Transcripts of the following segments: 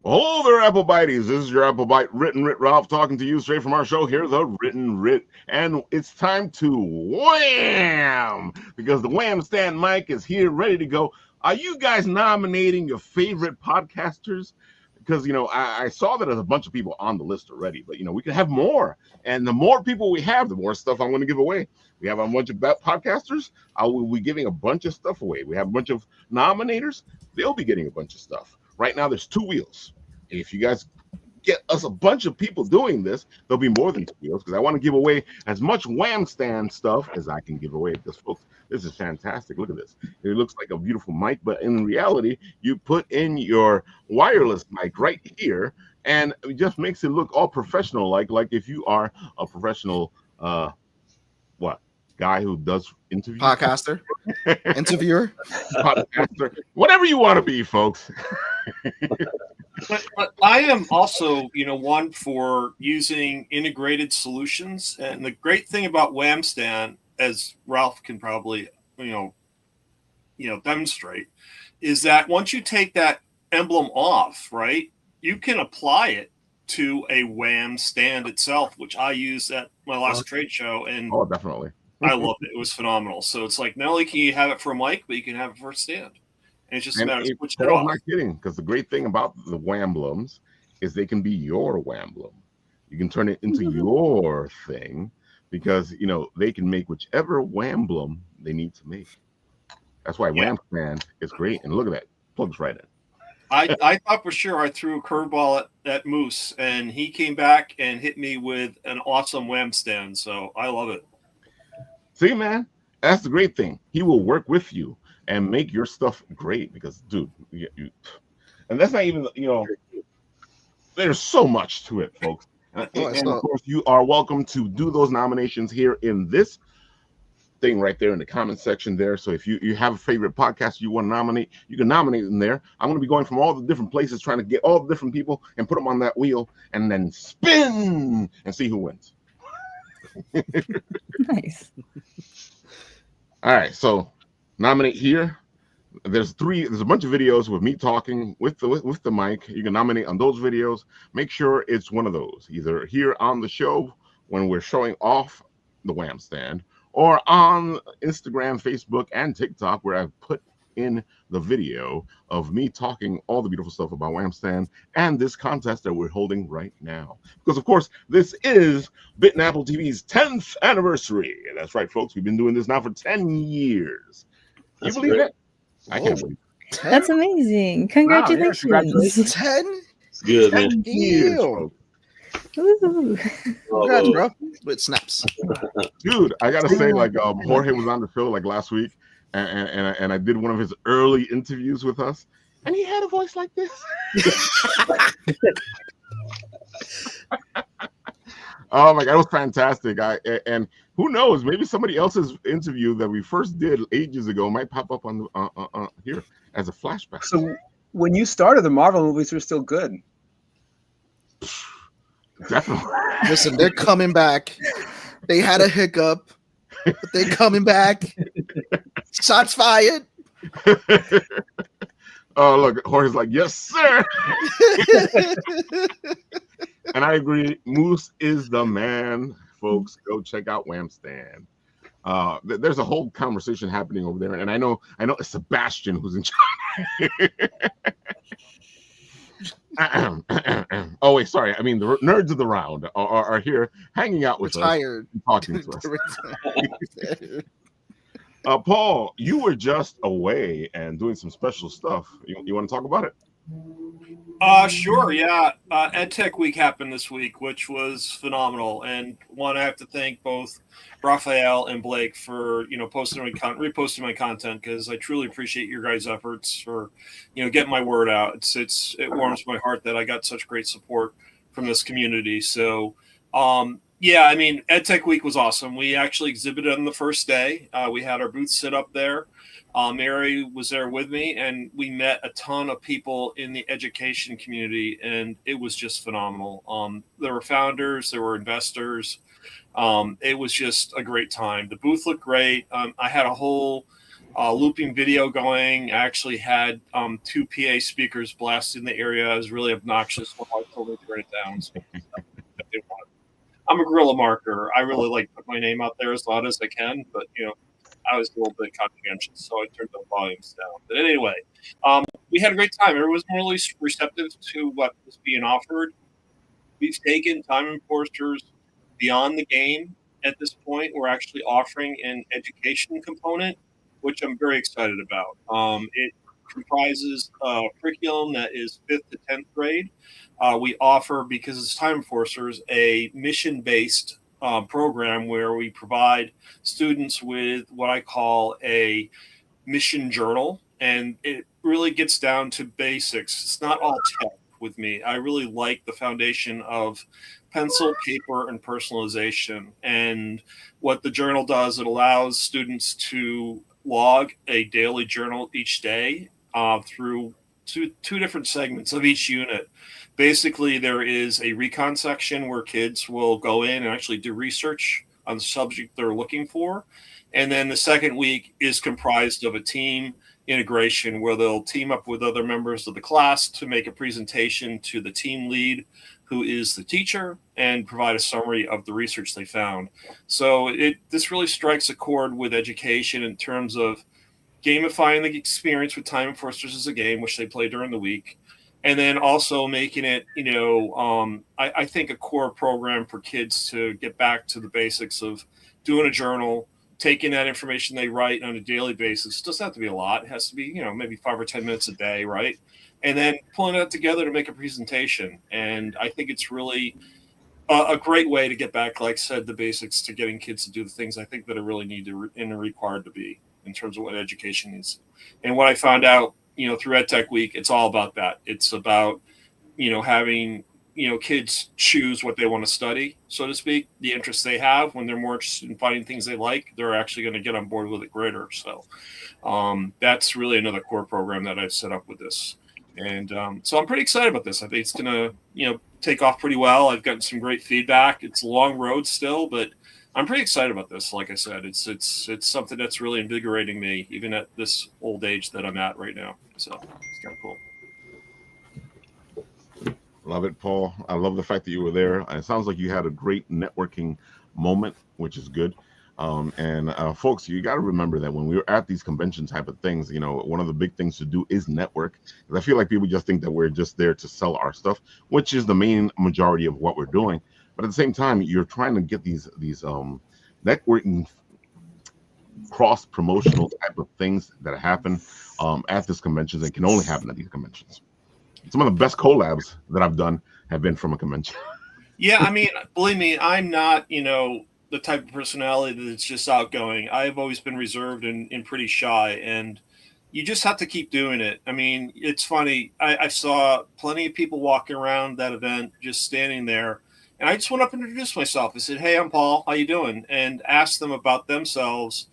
Hello there, Apple Bites. This is your Apple Bite WrittenWrit Ralph talking to you straight from our show here, the WrittenWrit. And it's time to wham! Because the Wham Stand Mike is here ready to go. Are you guys nominating your favorite podcasters? Because, I saw that there's a bunch of people on the list already, but, we can have more. And the more people we have, the more stuff I'm going to give away. We have a bunch of podcasters. I will be giving a bunch of stuff away. We have a bunch of nominators. They'll be getting a bunch of stuff. Right now, there's 2 wheels. If you guys get us a bunch of people doing this, there'll be more than 2 wheels because I want to give away as much Wham Stand stuff as I can give away. Because, folks, this is fantastic. Look at this. It looks like a beautiful mic, but in reality, you put in your wireless mic right here, and it just makes it look all professional, like if you are a professional, guy who does interviews, podcaster, interviewer, podcaster, whatever you want to be, folks. But I am also, one for using integrated solutions. And the great thing about Wham Stand, as Ralph can probably, demonstrate, is that once you take that emblem off, right, you can apply it to a Wham Stand itself, which I used at my last trade show. And Definitely. I loved it. It was phenomenal. So it's like not only can you have it for a mic, but you can have it for a stand. And it's just a matter of switching it off. I'm not kidding, because the great thing about the Whamblems is they can be your Whamblem. You can turn it into your thing because, they can make whichever Whamblem they need to make. That's why Wham Stand is great. And look at that. Plugs right in. I thought for sure I threw a curveball at Moose, and he came back and hit me with an awesome Wham Stand. So I love it. See, man, that's the great thing. He will work with you and make your stuff great because, dude, and that's not even, there's so much to it, folks. And of course, you are welcome to do those nominations here in this thing right there in the comment section there. So if you have a favorite podcast you want to nominate, you can nominate them there. I'm going to be going from all the different places trying to get all the different people and put them on that wheel and then spin and see who wins. Nice. All right, so nominate here. There's a bunch of videos with me talking with the mic. You can nominate on those videos. Make sure it's one of those, either here on the show when we're showing off the Wham Stand, or on Instagram, Facebook, and TikTok, where I've put in the video of me talking all the beautiful stuff about Wham Stand and this contest that we're holding right now. Because, of course, this is Bit and Apple TV's 10th anniversary. And that's right, folks. We've been doing this now for 10 years. Can you believe that? I can't believe it. That's amazing. Congratulations. Wow, congratulations. 10? It's good, man. 10 years, folks. Ooh. Congrats, bro. With snaps. Dude, I got to say, Jorge was on the show last week. And I did one of his early interviews with us, and he had a voice like this. Oh my God, it was fantastic. And who knows, maybe somebody else's interview that we first did ages ago might pop up on here as a flashback. So when you started, the Marvel movies were still good. Definitely. Listen, they're coming back. They had a hiccup, but they're coming back. Shots fired. Oh, look, Jorge's like, yes, sir. And I agree. Moose is the man, folks. Go check out Wham Stand. There's a whole conversation happening over there, and I know it's Sebastian who's in charge. Oh wait, sorry. I mean, the nerds of the round are here hanging out with us, talking to us. Paul, you were just away and doing some special stuff. You want to talk about it? Sure, yeah. EdTech Week happened this week, which was phenomenal, and I have to thank both Raphael and Blake for reposting my content, because I truly appreciate your guys' efforts for getting my word out. It warms my heart that I got such great support from this community. So yeah, I mean, EdTech Week was awesome. We actually exhibited on the first day. We had our booth set up there. Mary was there with me, and we met a ton of people in the education community, and it was just phenomenal. There were founders, there were investors. It was just a great time. The booth looked great. I had a whole looping video going. I actually had 2 PA speakers blasting the area. It was really obnoxious. My wife told me to turn it down. So I didn't want it. I'm a guerrilla marketer. I really like to put my name out there as loud as I can, but I was a little bit conscientious, so I turned the volumes down. But anyway, we had a great time. Everyone was really receptive to what was being offered. We've taken Time Enforcers beyond the game at this point. We're actually offering an education component, which I'm very excited about. It comprises a curriculum that is 5th to 10th grade. We offer, because it's Time Enforcers, a mission-based program where we provide students with what I call a mission journal, and it really gets down to basics. It's not all tech with me. I really like the foundation of pencil, paper, and personalization. And what the journal does, it allows students to log a daily journal each day through two different segments of each unit. Basically, there is a recon section where kids will go in and actually do research on the subject they're looking for. And then the second week is comprised of a team integration where they'll team up with other members of the class to make a presentation to the team lead, who is the teacher, and provide a summary of the research they found. So this really strikes a chord with education in terms of gamifying the experience with Time Enforcers as a game, which they play during the week, and then also making it, I think a core program for kids to get back to the basics of doing a journal, taking that information they write on a daily basis. It doesn't have to be a lot. It has to be, maybe 5 or 10 minutes a day, right? And then pulling it together to make a presentation. And I think it's really a great way to get back, like I said, the basics to getting kids to do the things I think that are really needed and are required to be in terms of what education is. And what I found out, through EdTech Week, it's all about that. It's about, having, kids choose what they want to study, so to speak, the interests they have. When they're more interested in finding things they like, they're actually going to get on board with it greater. So that's really another core program that I've set up with this. And so I'm pretty excited about this. I think it's going to, take off pretty well. I've gotten some great feedback. It's a long road still, but I'm pretty excited about this. Like I said, it's something that's really invigorating me, even at this old age that I'm at right now. So it's kind of cool. Love it, Paul. I love the fact that you were there. It sounds like you had a great networking moment, which is good. And folks, you got to remember that when we're at these convention type of things, one of the big things to do is network. Because I feel like people just think that we're just there to sell our stuff, which is the main majority of what we're doing. But at the same time, you're trying to get these networking cross promotional type of things that happen at these conventions and can only happen at these conventions. Some of the best collabs that I've done have been from a convention. Yeah, I mean, believe me, I'm not, the type of personality that's just outgoing. I've always been reserved and pretty shy, and you just have to keep doing it. I mean, it's funny. I saw plenty of people walking around that event, just standing there, and I just went up and introduced myself. I said, "Hey, I'm Paul. How you doing?" And asked them about themselves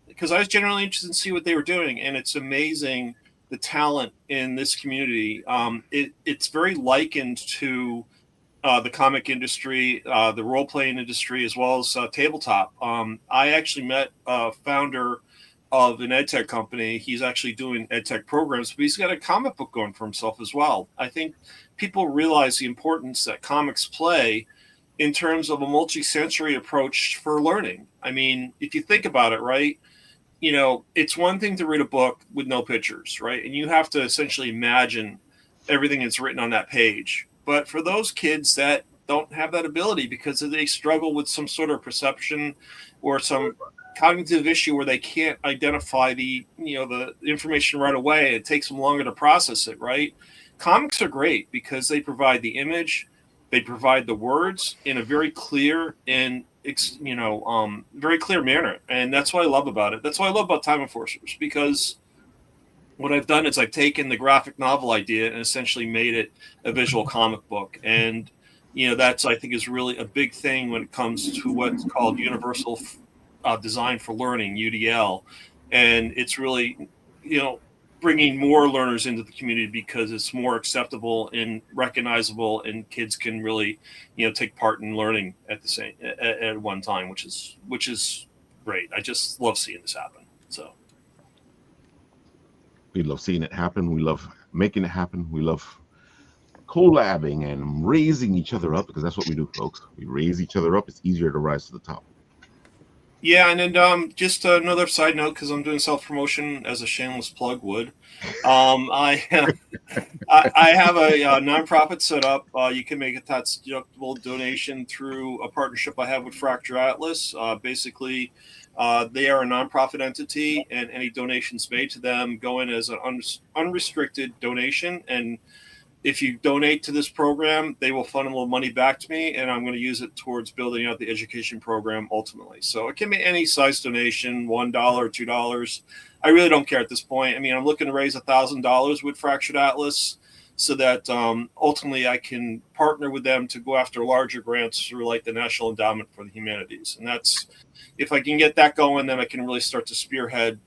because I was generally interested in see what they were doing. And it's amazing the talent in this community. It's very likened to the comic industry, the role-playing industry, as well as tabletop. I actually met a founder of an edtech company. He's actually doing edtech programs, but he's got a comic book going for himself as well. I think people realize the importance that comics play in terms of a multi-sensory approach for learning. I mean, if you think about it, right, it's one thing to read a book with no pictures, right? And you have to essentially imagine everything that's written on that page. But for those kids that don't have that ability because they struggle with some sort of perception or some cognitive issue where they can't identify the information right away, it takes them longer to process it, right? Comics are great because they provide the image, they provide the words in a very clear and very clear manner, and that's what I love about it. That's what I love about Time Enforcers, because what I've done is I've taken the graphic novel idea and essentially made it a visual comic book. And, that's, I think, is really a big thing when it comes to what's called Universal Design for Learning, UDL. And it's really, bringing more learners into the community because it's more acceptable and recognizable, and kids can really, take part in learning at one time, which is great. I just love seeing this happen. So. We love seeing it happen. We love making it happen. We love collabing and raising each other up, because that's what we do, folks. We raise each other up. It's easier to rise to the top. Yeah, and then just another side note, because I'm doing self promotion as a shameless plug would. I have a nonprofit set up. You can make a tax deductible donation through a partnership I have with Fracture Atlas. Basically, they are a nonprofit entity, and any donations made to them go in as an unrestricted donation. And if you donate to this program, they will funnel money back to me, and I'm going to use it towards building out the education program ultimately. So it can be any size donation, $1, $2. I really don't care at this point. I mean, I'm looking to raise $1,000 with Fractured Atlas so that ultimately I can partner with them to go after larger grants through like the National Endowment for the Humanities. And that's, if I can get that going, then I can really start to spearhead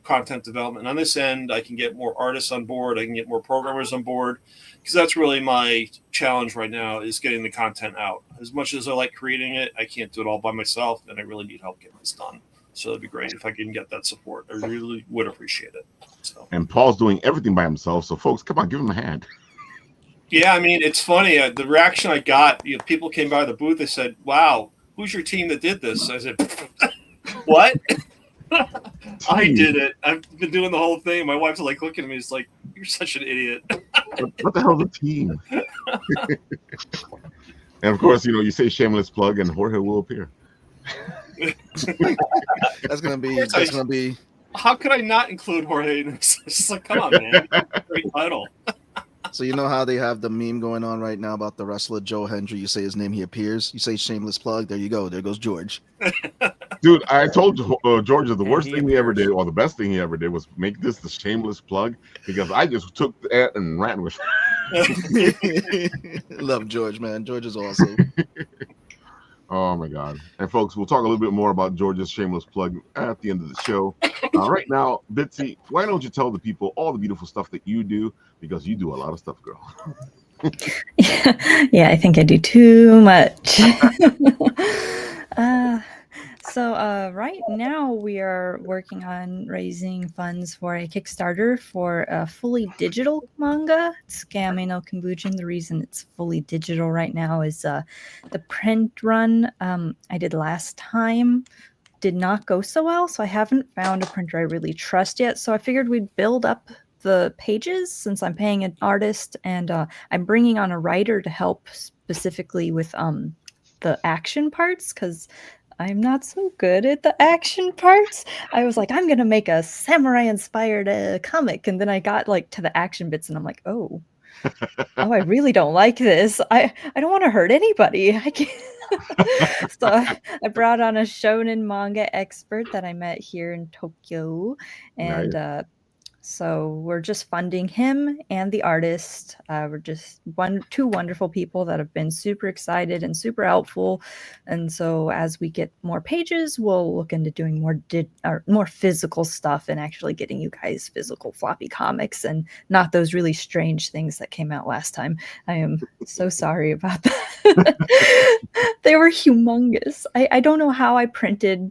content development. And on this end, I can get more artists on board. I can get more programmers on board, because that's really my challenge right now, is getting the content out. As much as I like creating it, I can't do it all by myself, and I really need help getting this done. So it'd be great if I can get that support. I really would appreciate it. So. And Paul's doing everything by himself, so folks, come on, give him a hand. Yeah, I mean, it's funny. The reaction I got, people came by the booth, they said, wow, who's your team that did this? I said, what? I did it. I've been doing the whole thing. My wife's like looking at me. It's like, you're such an idiot. What the hell's a team? And of course, you say shameless plug, and Jorge will appear. That's gonna be. How could I not include Jorge in this? It's just like, come on, man. Great title. So you know how they have the meme going on right now about the wrestler Joe Hendry? You say his name, he appears. You say shameless plug, there you go. There goes George. Dude, I told George the worst thing he ever did, or the best thing he ever did, was make this the shameless plug, because I just took that and ran with it. Love George, man. George is awesome. Oh my God. And folks, we'll talk a little bit more about George's shameless plug at the end of the show. Right now, Bitsy, why don't you tell the people all the beautiful stuff that you do, because you do a lot of stuff, girl. Yeah, I think I do too much. So right now we are working on raising funds for a Kickstarter for a fully digital manga, Scammy no Kambujin. The reason it's fully digital right now is the print run I did last time did not go so well, so I haven't found a printer I really trust yet. So I figured we'd build up the pages, since I'm paying an artist, and I'm bringing on a writer to help specifically with the action parts, because I'm not so good at the action parts. I was like, I'm going to make a samurai-inspired comic, and then I got to the action bits, and I'm like, oh, I really don't like this. I don't want to hurt anybody. I can't. So I brought on a shonen manga expert that I met here in Tokyo, and Nice. so we're just funding him and the artist. We're just two wonderful people that have been super excited and super helpful. And so as we get more pages, we'll look into doing more physical stuff and actually getting you guys physical floppy comics, and not those really strange things that came out last time. I am so sorry about that. They were humongous. I don't know how I printed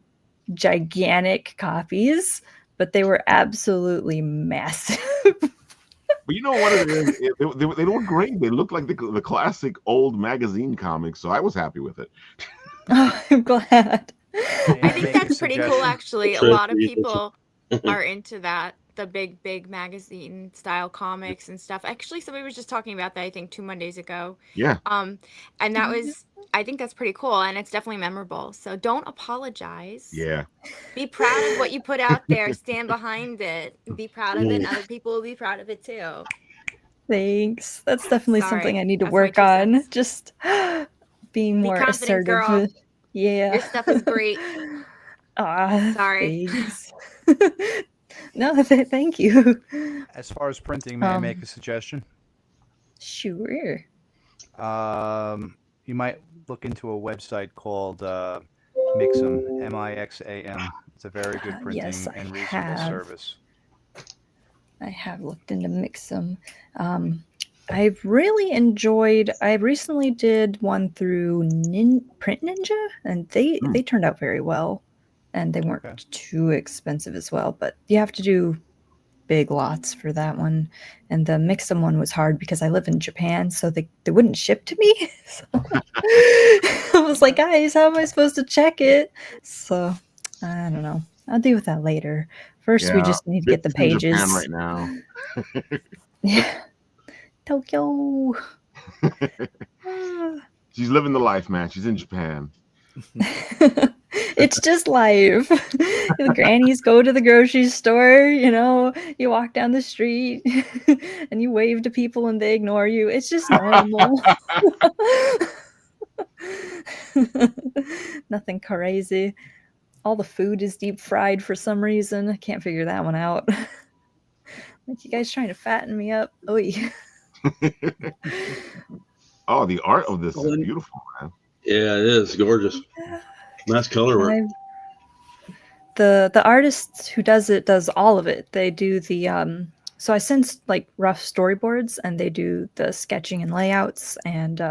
gigantic copies, but they were absolutely massive. But you know what it is? They look great. They look like the classic old magazine comics, so I was happy with it. Oh, I'm glad. I think that's pretty cool, actually. A lot of people are into that, the big magazine style comics and stuff. Actually, somebody was just talking about that, I think 2 Mondays ago. Yeah. And that was, I think that's pretty cool, and it's definitely memorable. So don't apologize. Yeah. Be proud of what you put out there. Stand behind it. Be proud of it, and other people will be proud of it too. Thanks. That's definitely something I need to That's my work 2 on. cents. Just being more confident, assertive. girl. Yeah. Your stuff is great. Sorry. Thanks. No, thank you. As far as printing, may I make a suggestion? Sure. You might look into a website called Mixam, Mixam. It's a very good printing and reasonable service. I have looked into Mixam. I've really enjoyed. I recently did one through Print Ninja, and they turned out very well, and they weren't too expensive as well. But you have to do big lots for that one. And the Mixum one was hard because I live in Japan, so they wouldn't ship to me. So I was like, guys, how am I supposed to check it? So I don't know. I'll deal with that later. First, we just need to get the pages. Japan right now. Yeah. Tokyo. She's living the life, man. She's in Japan. It's just life. The grannies go to the grocery store, you walk down the street and you wave to people and they ignore you. It's just normal. Nothing crazy. All the food is deep fried for some reason. I can't figure that one out. Like, you guys trying to fatten me up? Oy. Oh, the art of this is beautiful, man. Yeah, it is gorgeous. Nice color work. The artist who does it does all of it. They do the so I send like rough storyboards, and they do the sketching and layouts and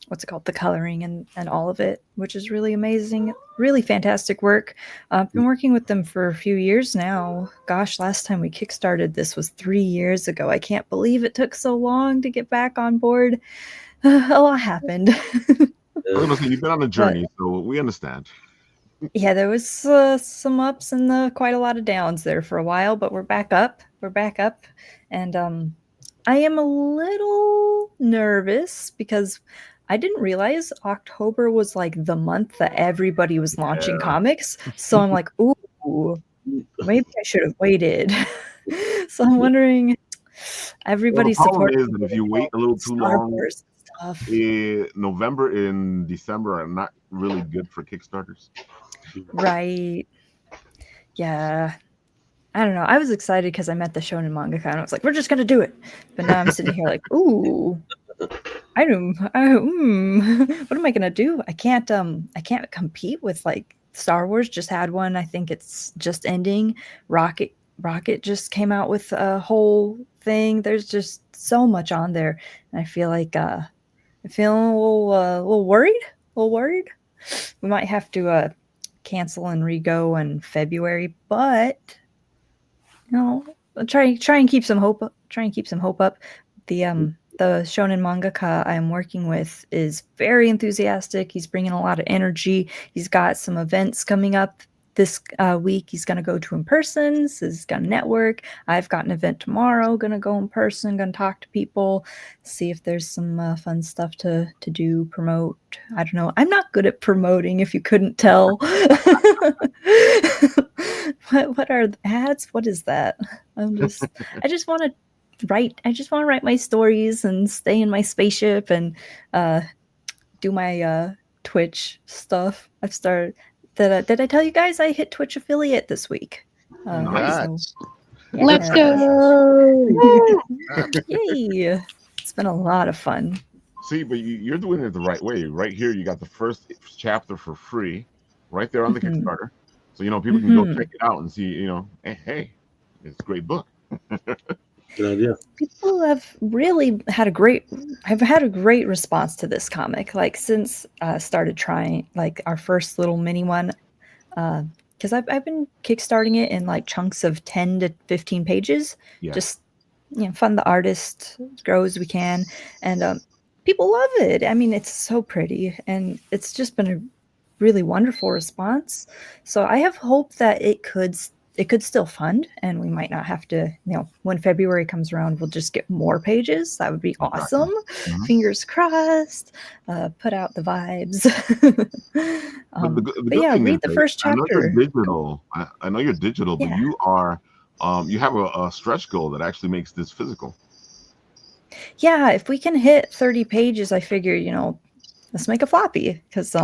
what's it called, the coloring and all of it, which is really amazing. Really fantastic work. I've been working with them for a few years now. Gosh, last time we kickstarted this was 3 years ago. I can't believe it took so long to get back on board. A lot happened. You've been on a journey, so we understand. Yeah, there was some ups and quite a lot of downs there for a while, but we're back up. And I am a little nervous because I didn't realize October was like the month that everybody was launching comics. So I'm like, ooh, maybe I should have waited. So I'm wondering, everybody's supporting. The problem is that if you wait a little too long, November and December are not really good for Kickstarters. Right. Yeah. I don't know. I was excited because I met the Shonen Manga Con. I was like, we're just going to do it. But now I'm sitting here like, ooh, what am I going to do? I can't compete with like Star Wars just had one. I think it's just ending. Rocket just came out with a whole thing. There's just so much on there. And I feel like, I'm feeling a little worried. We might have to cancel and re-go in February, but I'll try and keep some hope up. The shonen mangaka I'm working with is very enthusiastic. He's bringing a lot of energy. He's got some events coming up this week. He's going to go to in person. So he's going to network. I've got an event tomorrow. Going to go in person. Going to talk to people. See if there's some fun stuff to do, promote. I don't know. I'm not good at promoting, if you couldn't tell. What are the ads? What is that? I just want to write my stories and stay in my spaceship and do my Twitch stuff. I've started. Did I tell you guys I hit Twitch affiliate this week? Nice. Let's go! Yay! It's been a lot of fun. See, but you're doing it the right way. Right here, you got the first chapter for free, right there on the Kickstarter. So people can go check it out and see. Hey, it's a great book. Good idea. People have really had a great response to this comic. Like since started trying like our first little mini one, because I've been kickstarting it in like chunks of 10 to 15 pages. Yeah. Just fund the artist, grow as we can, and people love it. I mean, it's so pretty, and it's just been a really wonderful response. So I have hope that it could still fund, and we might not have to, when February comes around, we'll just get more pages. That would be awesome. Mm-hmm. Fingers crossed. Put out the vibes. But yeah, read the first chapter. I know you're digital. I know you're digital, but you are, you have a stretch goal that actually makes this physical. Yeah, if we can hit 30 pages, I figure, let's make a floppy, because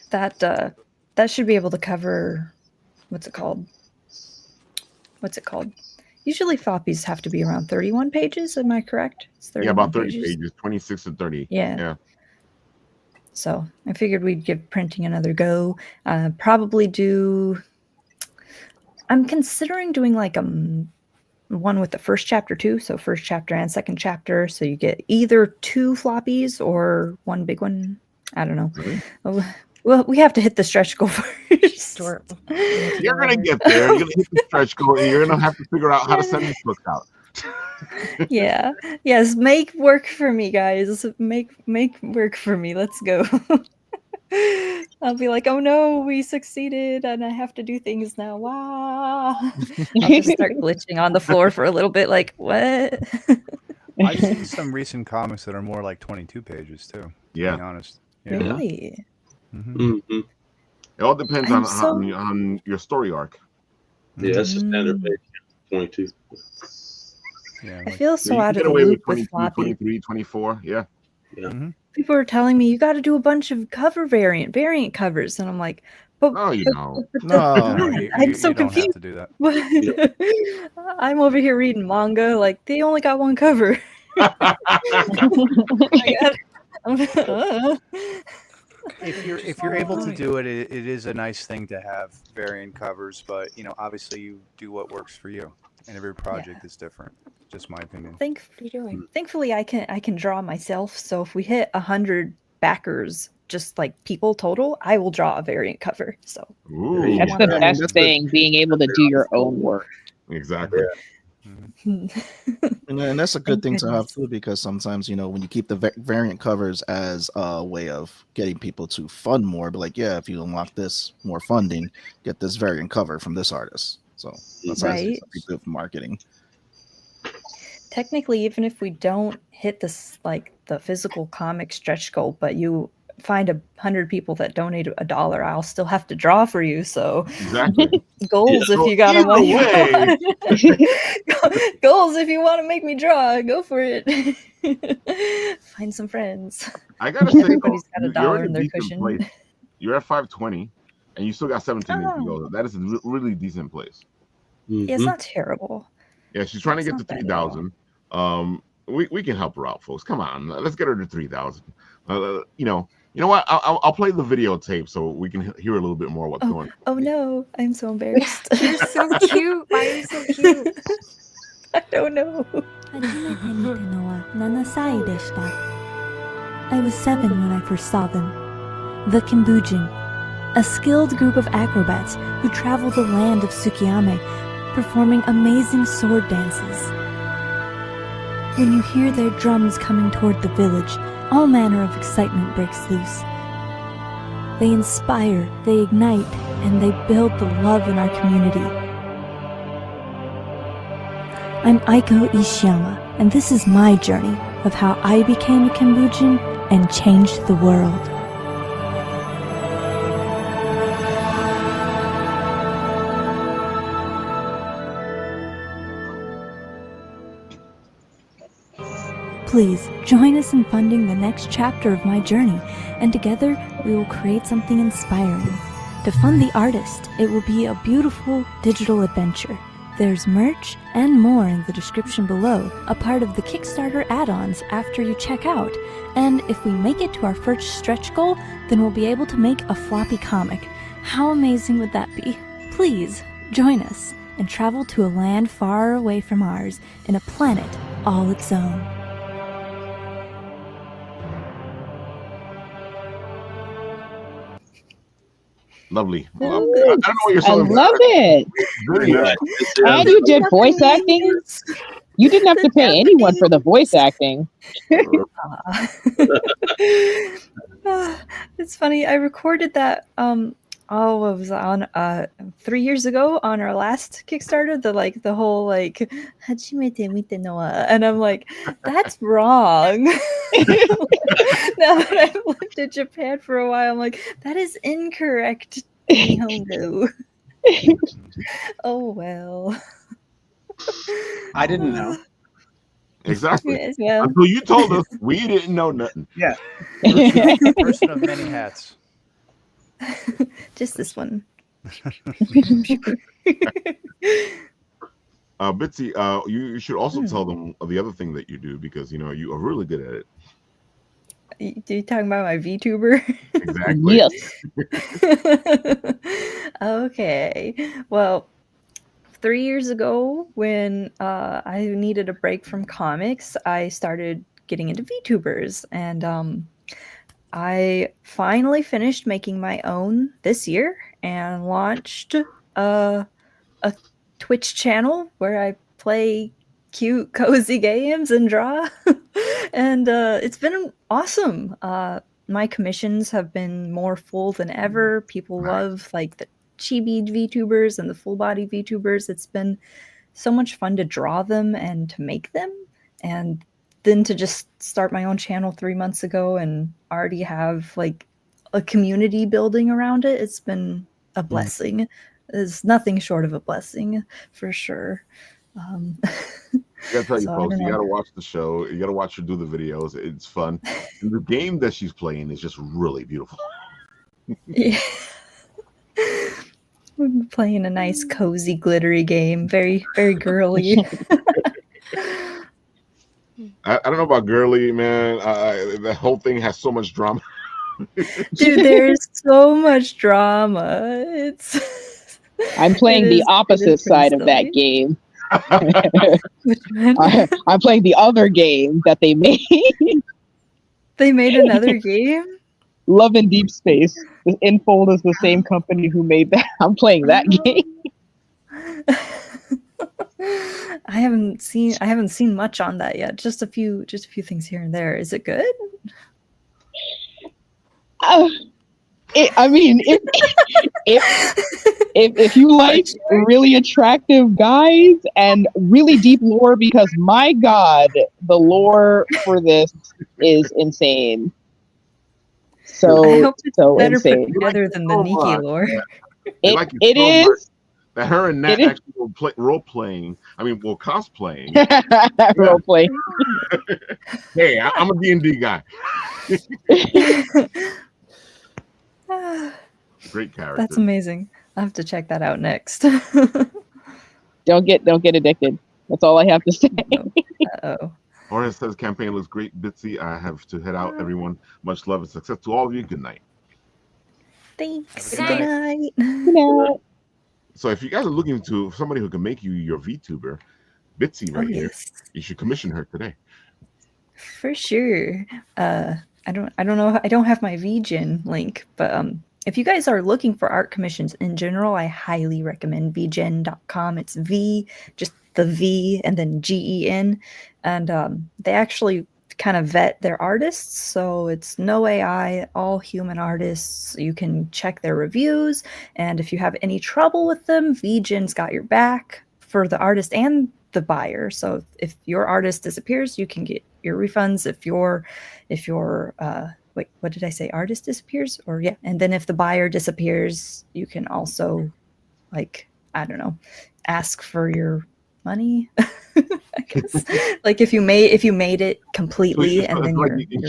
that should be able to cover. What's it called? Usually floppies have to be around 31 pages. Am I correct? Yeah, about 30 pages, 26 to 30. Yeah. So I figured we'd give printing another go. Probably do. I'm considering doing like one with the first chapter too. So first chapter and second chapter. So you get either 2 floppies or one big one. I don't know. Really? Well, we have to hit the stretch goal first. Adorable. You're gonna get there. You're gonna hit the stretch goal, and you're gonna have to figure out how to send these books out. Yeah. Yes. Make work for me, guys. Make work for me. Let's go. I'll be like, oh no, we succeeded, and I have to do things now. Wow. I'll just start glitching on the floor for a little bit, like, what? I've seen some recent comics that are more like 22 pages too. Yeah. To be honest. Yeah. Really? Mm-hmm. It all depends I'm on your story arc. Yeah, that's the standard page. 22. Yeah. I feel so you out can of get the away with loop with 22, floppy. 23, 24. Yeah. Yeah. People are telling me you got to do a bunch of cover variant covers, and I'm like, but Oh, you know. No. No, you I'm so don't have confused. to do that. I'm over here reading manga, like they only got one cover. If you're able to do it, it is a nice thing to have variant covers, but obviously you do what works for you, and every project is different. Just my opinion. Thankfully, I can draw myself. So if we hit 100 backers, just like people total, I will draw a variant cover. So that's the best thing, being able to do your own work. Exactly. And that's a good thing to have too, because sometimes when you keep the variant covers as a way of getting people to fund more, but like, yeah, if you unlock this more funding, get this variant cover from this artist. So that's right. good for marketing. Technically, even if we don't hit this, like the physical comic stretch goal, but you find 100 people that donate $1, I'll still have to draw for you. So exactly. Goals if you got them. Goals if you want to make me draw, go for it. Find some friends. I gotta say, everybody's got $1 in their cushion. Place. You're at 520, and you still got 17 minutes to go. That is a really decent place. Yeah, it's not terrible. Yeah, she's trying to get to 3,000. We can help her out, folks. Come on, let's get her to 3,000. You know what? I'll play the videotape so we can hear a little bit more what's going on. Oh no, I'm so embarrassed. You're so cute. Why are you so cute? I don't know. I was 7 when I first saw them. The Kimbujin, a skilled group of acrobats who travel the land of Tsukiyame, performing amazing sword dances. When you hear their drums coming toward the village, all manner of excitement breaks loose. They inspire, they ignite, and they build the love in our community. I'm Aiko Ishiyama, and this is my journey of how I became a Kimbujin and changed the world. Please join us in funding the next chapter of my journey, and together we will create something inspiring. To fund the artist, it will be a beautiful digital adventure. There's merch and more in the description below, a part of the Kickstarter add-ons after you check out. And if we make it to our first stretch goal, then we'll be able to make a floppy comic. How amazing would that be? Please join us and travel to a land far away from ours in a planet all its own. Lovely. I don't know what you're saying. I love it. And you did voice acting. You didn't have to pay anyone for the voice acting. It's funny. I recorded that. It was on 3 years ago on our last Kickstarter. The whole Hachimete mite no wa, and I'm like, that's wrong. Now that I've lived in Japan for a while, I'm like, that is incorrect. Nihongo. Oh well. I didn't know. Exactly. Yes, well. Until you told us, we didn't know nothing. Yeah. Person of many hats. Just this one. Bitsy, you should also tell them the other thing that you do, because you are really good at it. You talking about my VTuber? Exactly. Yes. Okay. Well, 3 years ago, when I needed a break from comics, I started getting into VTubers, and I finally finished making my own this year, and launched a Twitch channel where I play cute, cozy games and draw. And it's been awesome. My commissions have been more full than ever. People love like the chibi VTubers and the full body VTubers. It's been so much fun to draw them and to make them. And then to just start my own channel 3 months ago and already have like a community building around it. It's been a blessing. It's nothing short of a blessing for sure. I gotta tell you, So I folks, don't you know. gotta watch the show. You gotta watch her do the videos. It's fun. And the game that she's playing is just really beautiful. Yeah. We're playing a nice, cozy, glittery game. Very, very girly. I don't know about girly, man. The whole thing has so much drama. Dude, there's so much drama. It's I'm playing the opposite side of that game. I'm playing the other game that they made. They made another game? Love in Deep Space. Infold is the same company who made that. I'm playing that game. I haven't seen much on that yet. Just a few things here and there. Is it good? I mean, if you like really attractive guys and really deep lore, because my God, the lore for this is insane. I hope it's better insane. put together than the Nikki lore. It is. That her and Nat actually will play role playing. I mean, well, cosplaying. Role playing. Hey, I'm a D&D guy. Great character. That's amazing. I'll have to check that out next. Don't get addicted. That's all I have to say. Uh-oh. Horace says campaign looks great, Bitsy. I have to head out, everyone. Much love and success to all of you. Good night. Thanks. Good Good night. night. So if you guys are looking to somebody who can make you your VTuber, Bitsy right here, you should commission her today. For sure. I don't know. I don't have my VGen link, but if you guys are looking for art commissions in general, I highly recommend vgen.com. It's V, just the V and then GEN. And they actually kind of vet their artists. So it's no AI, all human artists. You can check their reviews. And if you have any trouble with them, VGen's got your back for the artist and the buyer. So if your artist disappears, you can get your refunds. If your wait, what did I say? Artist disappears? Or yeah. And then if the buyer disappears, you can also, like, I don't know, ask for your money. I guess. Like if you made it completely and then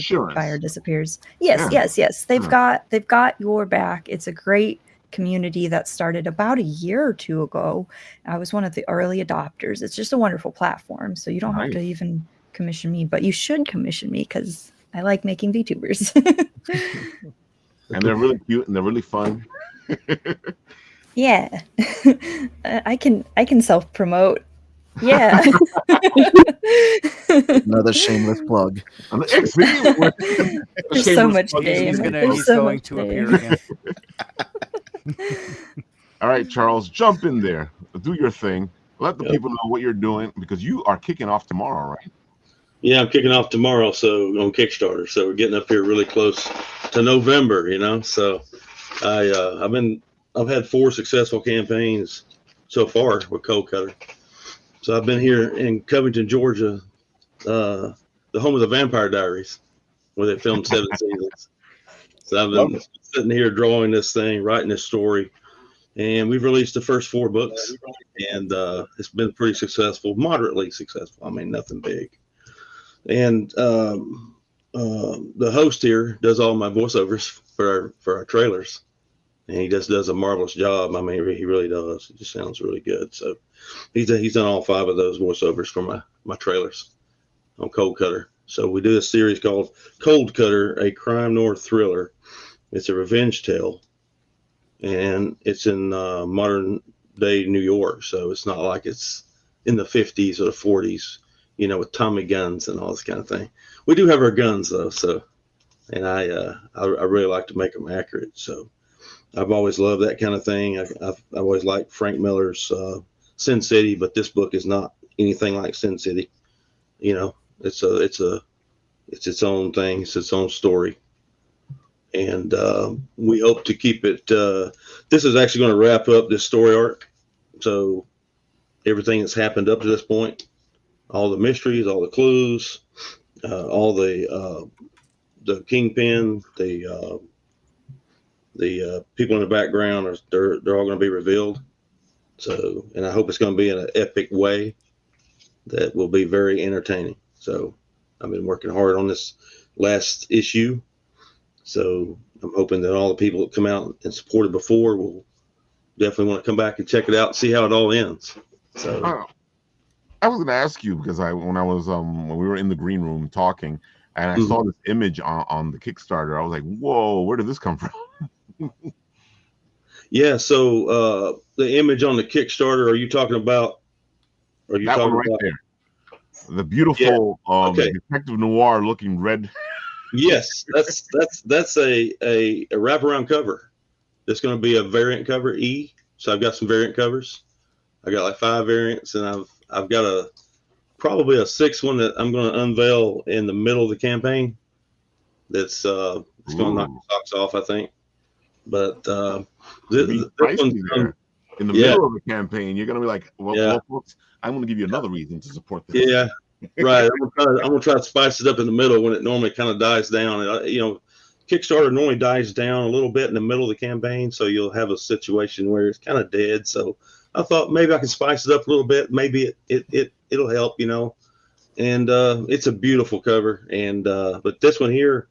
your buyer disappears. Yes. They've got your back. It's a great community that started about a year or two ago. I was one of the early adopters. It's just a wonderful platform. So you don't have to even commission me, but you should commission me because I like making VTubers. And they're really cute and they're really fun. Yeah. I can self-promote. Yeah. Another shameless plug. There's so much game. He's There's so going much to game. appear again. All right, Charles, jump in there. Do your thing. Let the people know what you're doing because you are kicking off tomorrow, right? Yeah, I'm kicking off tomorrow, so on Kickstarter. So we're getting up here really close to November, you know. So I've had 4 successful campaigns so far with Cold Cutter. So I've been here in Covington, Georgia, the home of the Vampire Diaries, where they filmed 7 seasons. So I've been sitting here drawing this thing, writing this story, and we've released the first 4 books, and it's been pretty successful, moderately successful. I mean, nothing big. And the host here does all my voiceovers for our trailers, and he just does a marvelous job. I mean, he really does. It just sounds really good. So he's done all 5 of those voiceovers for my trailers on Cold Cutter. So we do a series called Cold Cutter, a crime noir thriller. It's a revenge tale, and it's in modern day New York. So it's not like it's in the 50s or the 40s, you know, with Tommy guns and all this kind of thing. We do have our guns though. So, and I really like to make them accurate. So I've always loved that kind of thing. I've always liked Frank Miller's Sin City, but this book is not anything like Sin City. You know, it's its own thing. It's its own story. And we hope to keep it. This is actually going to wrap up this story arc. So everything that's happened up to this point, all the mysteries, all the clues, all the kingpin, the people in the background, they're all going to be revealed. So, and I hope it's going to be in an epic way that will be very entertaining. So I've been working hard on this last issue. So I'm hoping that all the people that come out and supported before will definitely want to come back and check it out and see how it all ends. So I was going to ask you because when we were in the green room talking, and I saw this image on the Kickstarter, I was like, "Whoa, where did this come from?" Yeah. So the image on the Kickstarter, are you talking about? Are you that talking one right about there? The beautiful detective noir looking red. Yes, that's a wraparound cover. It's going to be a variant cover E. So I've got some variant covers. I got like 5 variants, and I've got probably a 6th one that I'm going to unveil in the middle of the campaign. That's it's going to knock the socks off, I think. But this one's in the middle of the campaign. You're going to be like, well, folks, I'm going to give you another reason to support this. Yeah, right. I'm gonna try to spice it up in the middle when it normally kind of dies down. Kickstarter normally dies down a little bit in the middle of the campaign, so you'll have a situation where it's kind of dead. So I thought maybe I can spice it up a little bit. Maybe it'll help, And it's a beautiful cover. And but this one here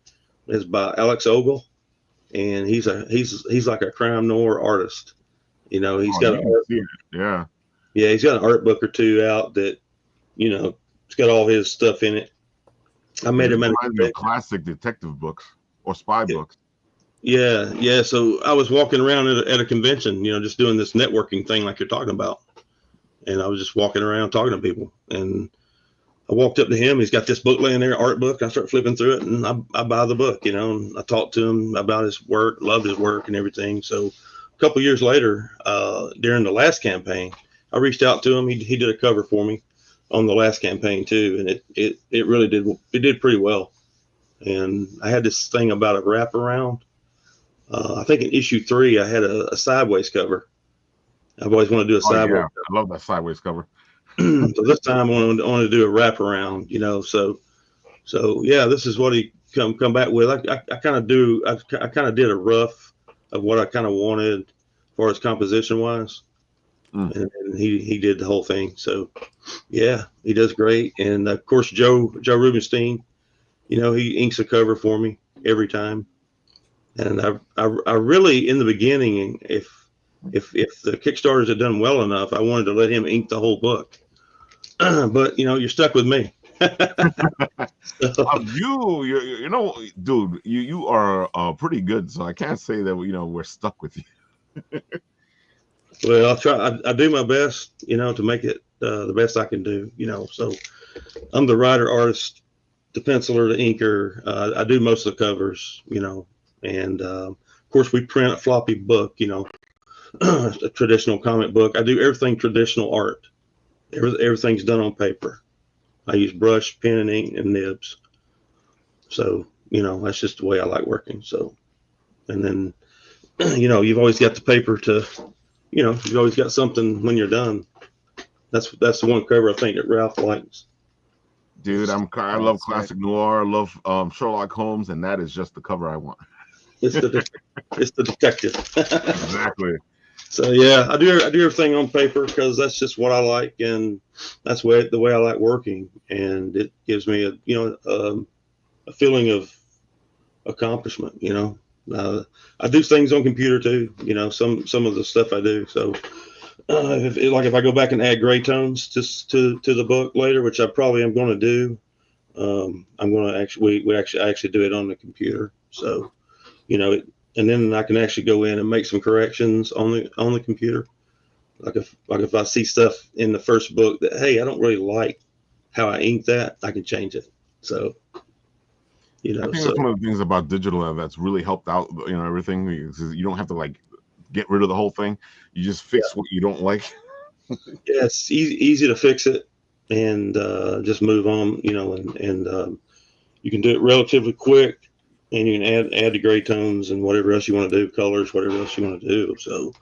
is by Alex Ogle, and he's like a crime noir artist. He's got an art book. Yeah, he's got an art book or 2 out that it's got all his stuff in it. I made him in classic detective books or spy books. Yeah. So I was walking around at a convention, just doing this networking thing like you're talking about. And I was just walking around talking to people. And I walked up to him. He's got this book laying there, art book. I start flipping through it, and I buy the book, and I talked to him about his work, loved his work and everything. So a couple of years later, during the last campaign, I reached out to him. He did a cover for me on the last campaign too, and it really did pretty well. And I had this thing about a wraparound. I think in issue 3 I had a sideways cover. I've always wanted to do a sideways cover. I love that sideways cover. So this time I wanted to do a wraparound, so yeah, this is what he come back with. I kind of did a rough of what I kind of wanted as far as composition wise. And he did the whole thing. So yeah, he does great. And of course, Joe Rubenstein, he inks a cover for me every time. And I really, in the beginning, if the Kickstarters had done well enough, I wanted to let him ink the whole book. But you're stuck with me. Dude, you are pretty good. So I can't say that we're stuck with you. Well, I'll try. I do my best, to make it the best I can do. So I'm the writer, artist, the penciler, the inker. I do most of the covers, and of course we print a floppy book, a traditional comic book. I do everything traditional art. Everything's done on paper. I use brush, pen, and ink, and nibs. So that's just the way I like working. So, and then you've always got the paper to. You've always got something when you're done. That's the one cover I think that Ralph likes. Dude, I love classic noir. I love Sherlock Holmes, and that is just the cover I want. It's the detective. Exactly. So yeah, I do everything on paper because that's just what I like, and that's the way I like working, and it gives me a feeling of accomplishment. I do things on computer too. Some of the stuff I do. So if I go back and add gray tones to the book later, which I probably am going to do, I'm going to actually I actually do it on the computer. So and then I can actually go in and make some corrections on the computer. Like if I see stuff in the first book that, hey, I don't really like how I inked that, I can change it. So You I know, think so that's one of the things about digital that's really helped out. Everything, because you don't have to like get rid of the whole thing. You just fix what you don't like. yeah, it's easy to fix it and just move on. You know, and you can do it relatively quick, and you can add the gray tones and whatever else you want to do, colors, whatever else you want to do. So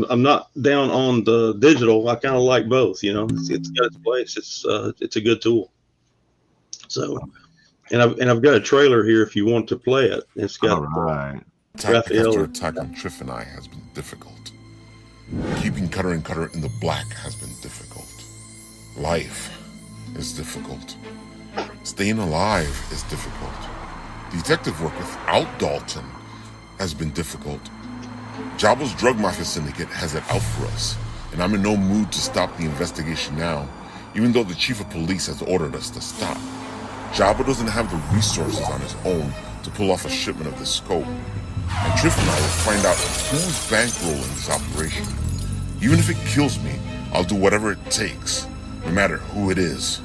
I'm not down on the digital. I kind of like both. You know, it's got its place. It's a good tool. So, and I've got a trailer here if you want to play it. It's got All right. Attack after Raphael. attack on Triff and I has been difficult. Keeping Cutter and Cutter in the black has been difficult. Life is difficult. Staying alive is difficult. Detective work without Dalton has been difficult. Jabba's drug mafia syndicate has it out for us, and I'm in no mood to stop the investigation now, even though the chief of police has ordered us to stop. Jabba doesn't have the resources on his own to pull off a shipment of this scope, and Triff and I will find out who's bankrolling this operation. Even if it kills me, I'll do whatever it takes, no matter who it is.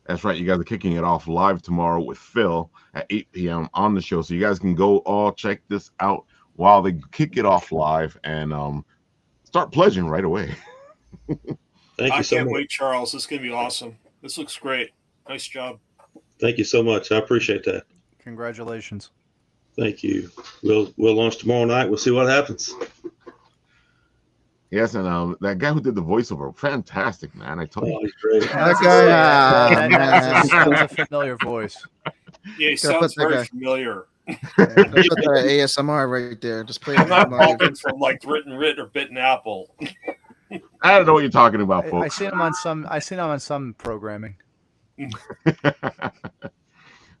That's right. You guys are kicking it off live tomorrow with Phil at 8 p.m. on the show. So you guys can go all check this out while they kick it off live and start pledging right away. Thank I you so can't much. wait, Charles. This is going to be awesome. This looks great. Nice job. Thank you so much. I appreciate that. Congratulations. Thank you. We'll launch tomorrow night. We'll see what happens. Yes, and that guy who did the voiceover, fantastic, man. I told you. Oh, he's great. That guy, That was a familiar voice. Yeah, he Gotta sounds put that very guy. familiar. Put the ASMR right there. Just play I'm not ASMR. talking from like WrittenWrit or Bitten Apple. I don't know what you're talking about, I folks. seen him on some. I seen him on some programming.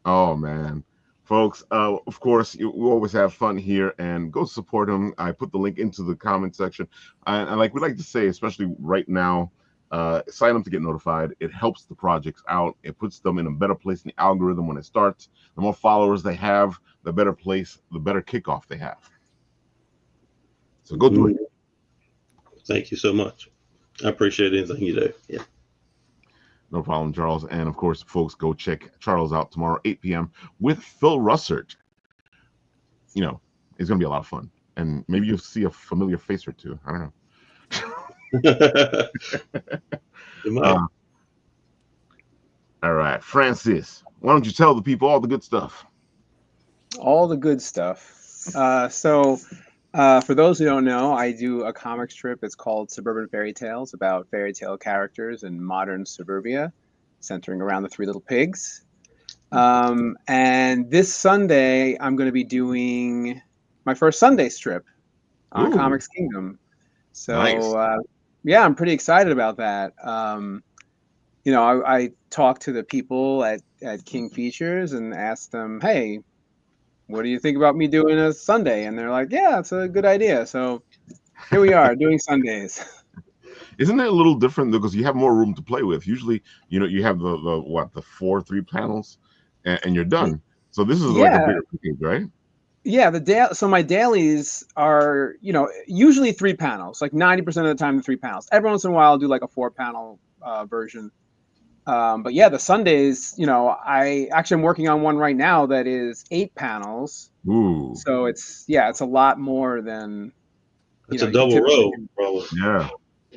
Oh man, folks. Of course, we always have fun here, and go support him. I put the link into the comment section, and like we like to say, especially right now, sign up to get notified. It helps the projects out. It puts them in a better place in the algorithm when it starts. The more followers they have, the better place, the better kickoff they have. So go do it. Thank you so much. I appreciate anything you do. Yeah. No problem, Charles. And of course, folks, go check Charles out tomorrow, 8 p.m. with Phil Russert. You know, it's going to be a lot of fun. And maybe you'll see a familiar face or two. I don't know. All right, Francis, why don't you tell the people all the good stuff? All the good stuff. For those who don't know, I do a comic strip. It's called Suburban Fairy Tales, about fairy tale characters in modern suburbia, centering around the Three Little Pigs. And this Sunday, I'm going to be doing my first Sunday strip on Comics Kingdom. So, nice. Yeah, I'm pretty excited about that. You know, I talked to the people at King Features and asked them, hey, what do you think about me doing a Sunday? And they're like, yeah, it's a good idea. So here we are doing Sundays. Isn't it a little different because you have more room to play with? Usually, you know, you have the 3 panels and you're done. So this is like a bigger package, right? Yeah, so my dailies are, you know, usually 3 panels, like 90% of the time, 3 panels. Every once in a while, I'll do like a 4-panel version. But yeah, the Sundays, you know, I'm working on one right now that is 8 panels. Ooh. So it's a lot more than. It's a double row, probably.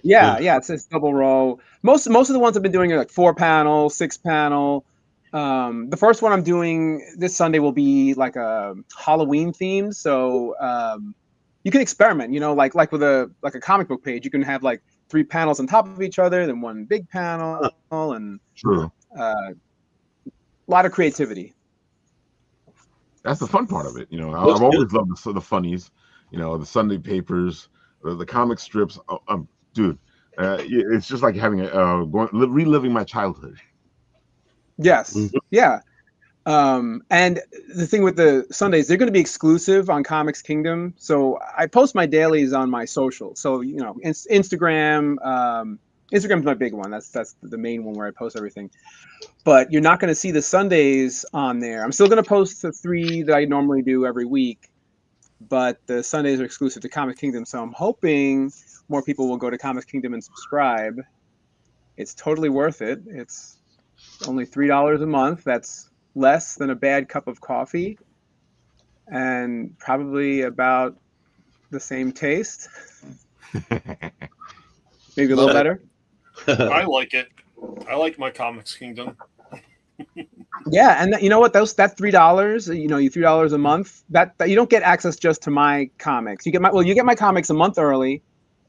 Yeah, it's double row. Most of the ones I've been doing are like 4 panel, 6 panel. The first one I'm doing this Sunday will be like a Halloween theme. So you can experiment, you know, like with a comic book page, you can have like 3 panels on top of each other, then one big panel, and a lot of creativity. That's the fun part of it, you know. I've always loved the funnies, you know, the Sunday papers, the comic strips. Dude, it's just like having reliving my childhood. Yes, yeah. And the thing with the Sundays, they're going to be exclusive on Comics Kingdom. So I post my dailies on my social. So, you know, Instagram, Instagram's my big one. That's the main one where I post everything. But you're not going to see the Sundays on there. I'm still going to post the 3 that I normally do every week, but the Sundays are exclusive to Comic Kingdom. So I'm hoping more people will go to Comic Kingdom and subscribe. It's totally worth it. It's only $3 a month. That's less than a bad cup of coffee, and probably about the same taste. Maybe a little better. I like it. I like my Comics Kingdom. Yeah, and you know what? That $3, you $3 a month. That you don't get access just to my comics. You get my comics a month early,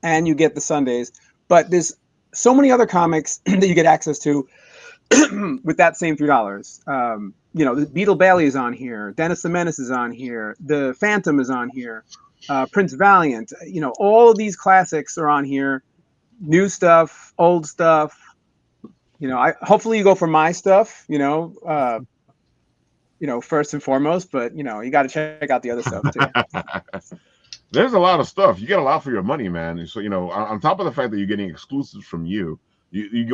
and you get the Sundays. But there's so many other comics that you get access to with that same $3. The Beetle Bailey is on here. Dennis the Menace is on here. The Phantom is on here. Prince Valiant. All of these classics are on here. New stuff, old stuff. Hopefully you go for my stuff. First and foremost. But you got to check out the other stuff too. There's a lot of stuff. You get a lot for your money, man. So on top of the fact that you're getting exclusives from you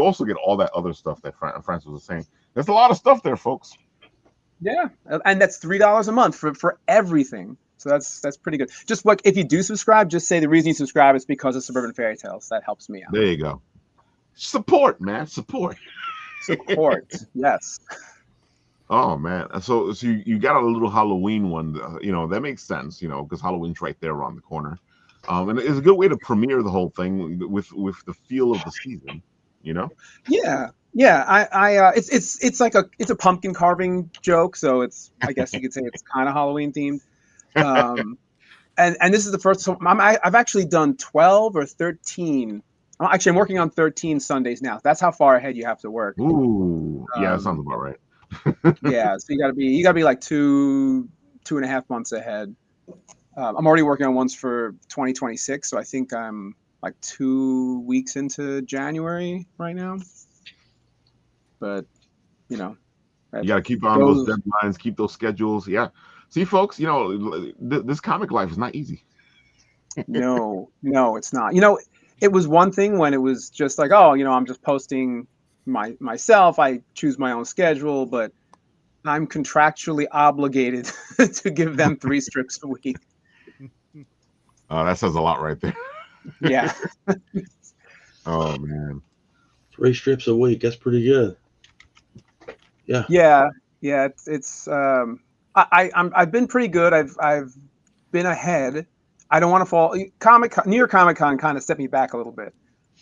also get all that other stuff that Francis was saying. There's a lot of stuff there, folks. Yeah, and that's $3 a month for everything. So that's pretty good. Just if you do subscribe, just say the reason you subscribe is because of Suburban Fairy Tales. That helps me out. There you go. Support, man. Support. Yes. Oh man. So you got a little Halloween one. That makes sense. Because Halloween's right there around the corner. And it's a good way to premiere the whole thing with the feel of the season. Yeah. It's like a pumpkin carving joke. So I guess you could say it's kind of Halloween themed. And this is the first. So I've actually done 12 or 13. Actually, I'm working on 13 Sundays now. That's how far ahead you have to work. Ooh, yeah, that sounds about right. Yeah, so you gotta be like 2.5 months ahead. I'm already working on ones for 2026, so I think I'm like 2 weeks into January right now. But you gotta keep on those deadlines, keep those schedules. Yeah. See, folks, this comic life is not easy. No, it's not. It was one thing when it was just like, I'm just posting myself. I choose my own schedule, but I'm contractually obligated to give them 3 strips a week. That says a lot right there. Yeah. Oh man. 3 strips a week. That's pretty good. Yeah. Yeah. It's I've been pretty good. I've been ahead. I don't want to fall. New York Comic Con kind of set me back a little bit,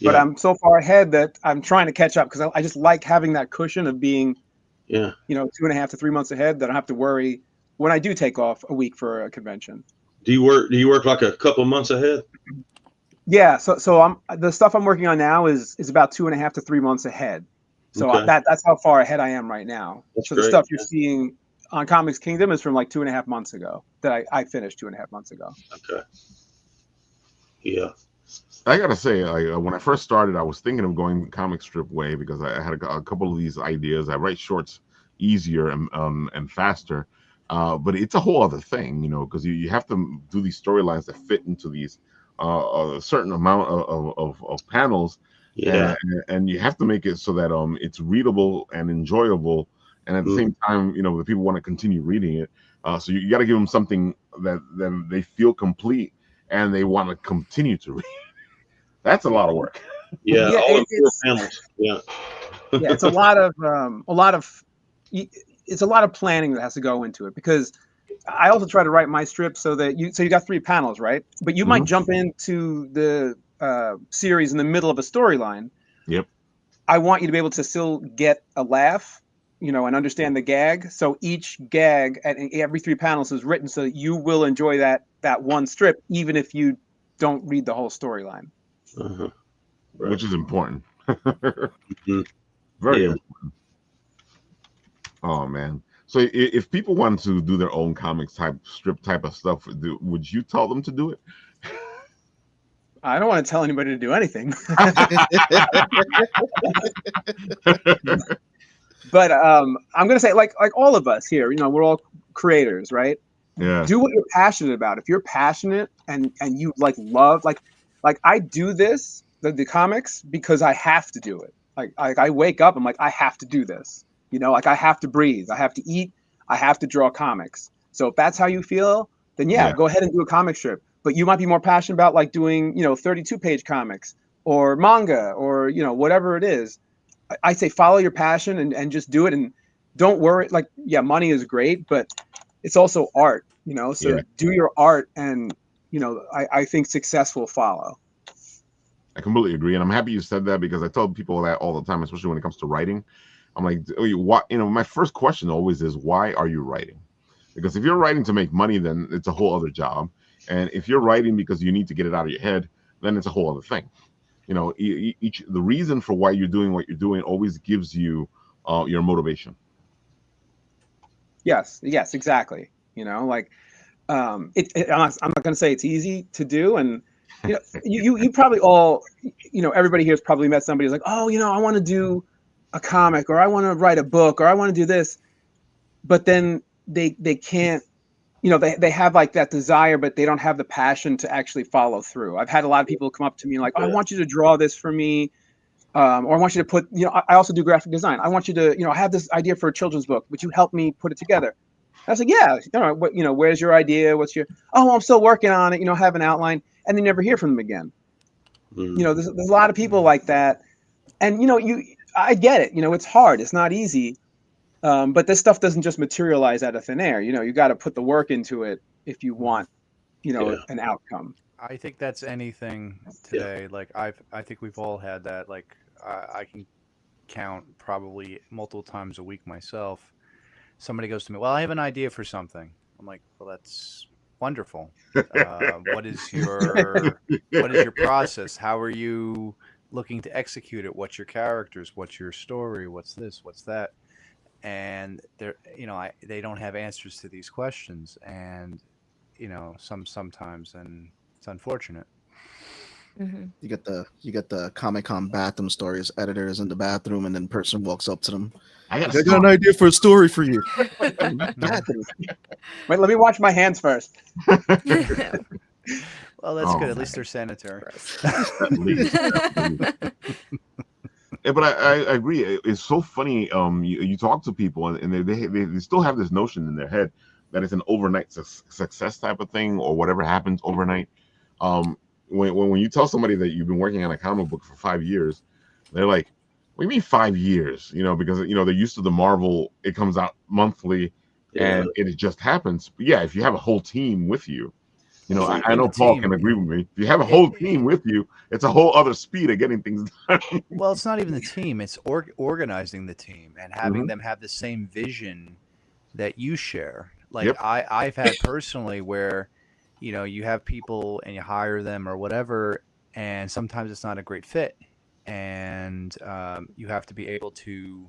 but I'm so far ahead that I'm trying to catch up because I just like having that cushion of being, 2.5 to 3 months ahead. That I don't have to worry when I do take off a week for a convention. Do you work like a couple months ahead? Yeah. So the stuff I'm working on now is about 2.5 to 3 months ahead. So Okay. That's how far ahead I am right now. That's so great. The stuff you're seeing on Comics Kingdom is from like 2.5 months ago that I finished 2.5 months ago. Okay. Yeah. I gotta say, when I first started, I was thinking of going comic strip way because I had a couple of these ideas. I write shorts easier and faster, but it's a whole other thing, because you have to do these storylines that fit into these a certain amount of panels, and you have to make it so that it's readable and enjoyable. And at the same time, the people want to continue reading it. So you got to give them something that then they feel complete and they want to continue to read. That's a lot of work. Yeah, all in 4 panels. Yeah. Yeah, it's a lot of it's a lot of planning that has to go into it because I also try to write my strips so that you got 3 panels, right? But you might jump into the series in the middle of a storyline. Yep. I want you to be able to still get a laugh, and understand the gag. So each gag at every 3 panels is written so that you will enjoy that one strip, even if you don't read the whole storyline. Uh-huh. Right. Which is important. Very important. Oh man. So if people want to do their own comics strip type of stuff, would you tell them to do it? I don't want to tell anybody to do anything. But I'm gonna say, like all of us here, we're all creators, right? Yeah. Do what you're passionate about. If you're passionate and you love, like I do this the comics because I have to do it. Like I wake up, I'm like, I have to do this. You know, like I have to breathe, I have to eat, I have to draw comics. So if that's how you feel, then yeah, go ahead and do a comic strip. But you might be more passionate about like doing, 32-page comics or manga or, whatever it is. I say follow your passion and just do it, and don't worry. Like, yeah, money is great, but it's also art, so do your art, and, I think success will follow. I completely agree, and I'm happy you said that, because I tell people that all the time, especially when it comes to writing. I'm like, what? My first question always is, why are you writing? Because if you're writing to make money, then it's a whole other job, and if you're writing because you need to get it out of your head, then it's a whole other thing. The reason for why you're doing what you're doing always gives you your motivation. Yes, exactly. I'm not going to say it's easy to do, and you probably all, everybody here has probably met somebody who's like, oh, I want to do a comic, or I want to write a book, or I want to do this, but then they can't, they have like that desire, but they don't have the passion to actually follow through. I've had a lot of people come up to me like, oh, I want you to draw this for me, or I want you to put, I also do graphic design. I want you to, I have this idea for a children's book, would you help me put it together? I was like, yeah, where's your idea? What's your, oh, I'm still working on it, have an outline, and they never hear from them again. There's a lot of people like that. And, I get it, it's hard. It's not easy. But this stuff doesn't just materialize out of thin air. You got to put the work into it if you want, an outcome. I think that's anything today. Like I think we've all had that. Like I can count probably multiple times a week myself. Somebody goes to me, well, I have an idea for something. I'm like, well, that's wonderful. What is your process? How are you looking to execute it? What's your characters? What's your story? What's this? What's that? And they're, they don't have answers to these questions, and sometimes, and it's unfortunate. Mm-hmm. You get the Comic-Con bathroom stories. Editors in the bathroom, and then person walks up to them. I got an idea for a story for you. Wait, let me wash my hands first. Well, that's good. At least they're sanitary. Yeah, but I agree. It's so funny. You talk to people, and they still have this notion in their head that it's an overnight success type of thing, or whatever happens overnight. When you tell somebody that you've been working on a comic book for 5 years, they're like, "What do you mean 5 years?" Because they're used to the Marvel. It comes out monthly, and it just happens. But yeah, if you have a whole team with you. I know Paul can agree with me. If you have a whole team with you, it's a whole other speed of getting things done. Well, it's not even the team. It's organizing the team and having them have the same vision that you share. Like I've had personally where, you have people and you hire them or whatever, and sometimes it's not a great fit. And you have to be able to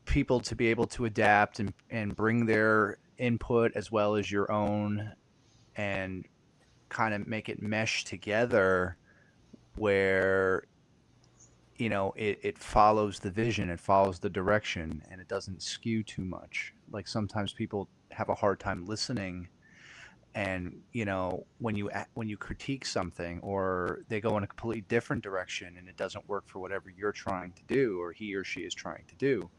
people to be able to adapt and bring their input as well as your own, and kind of make it mesh together where it follows the vision, it follows the direction, and it doesn't skew too much. Like sometimes people have a hard time listening, and when you critique something, or they go in a completely different direction and it doesn't work for whatever you're trying to do or he or she is trying to do.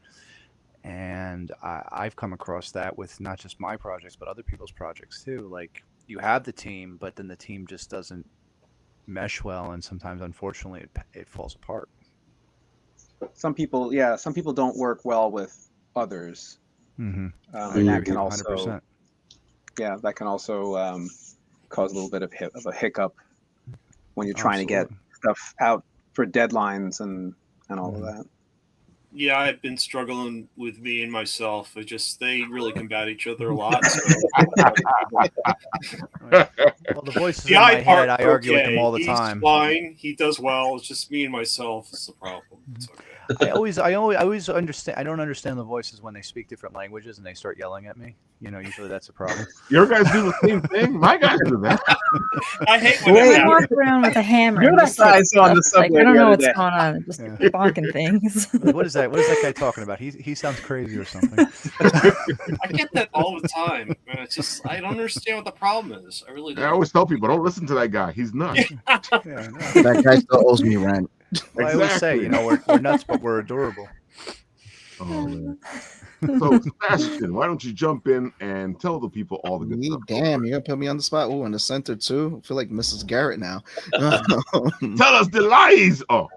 And I've come across that with not just my projects, but other people's projects too. Like you have the team, but then the team just doesn't mesh well, and sometimes, unfortunately, it falls apart. Some people don't work well with others. Mm-hmm. And that can also, 100%. Yeah, that can also cause a little bit of a hiccup when you're trying to get stuff out for deadlines and all of that. Yeah, I've been struggling with me and myself. They really combat each other a lot. So. Well, the voices in my head, I argue with them all the time. He's fine. He does well. It's just me and myself is the problem. It's okay. I always understand. I don't understand the voices when they speak different languages and they start yelling at me. Usually that's a problem. Your guys do the same thing. My guys do that. I hate when Wait, that I walk happens. around with a hammer. You're and that just guy I hit saw on the stuff. Like, subway I don't the know other what's day. going on. Just Yeah. bonking things. What is that? What is that guy talking about? He sounds crazy or something. I get that all the time. And it's just I don't understand what the problem is. I really I don't. always tell people, don't listen to that guy. He's nuts. Yeah, no. That guy still owes me rent. Well, I always say, Exactly. we're nuts, but we're adorable. Oh, man. So, Sebastian, why don't you jump in and tell the people all the good Me, stuff? damn, you're gonna put me on the spot. Oh, in the center too. I feel like Mrs. Garrett now. Tell us the lies. Oh,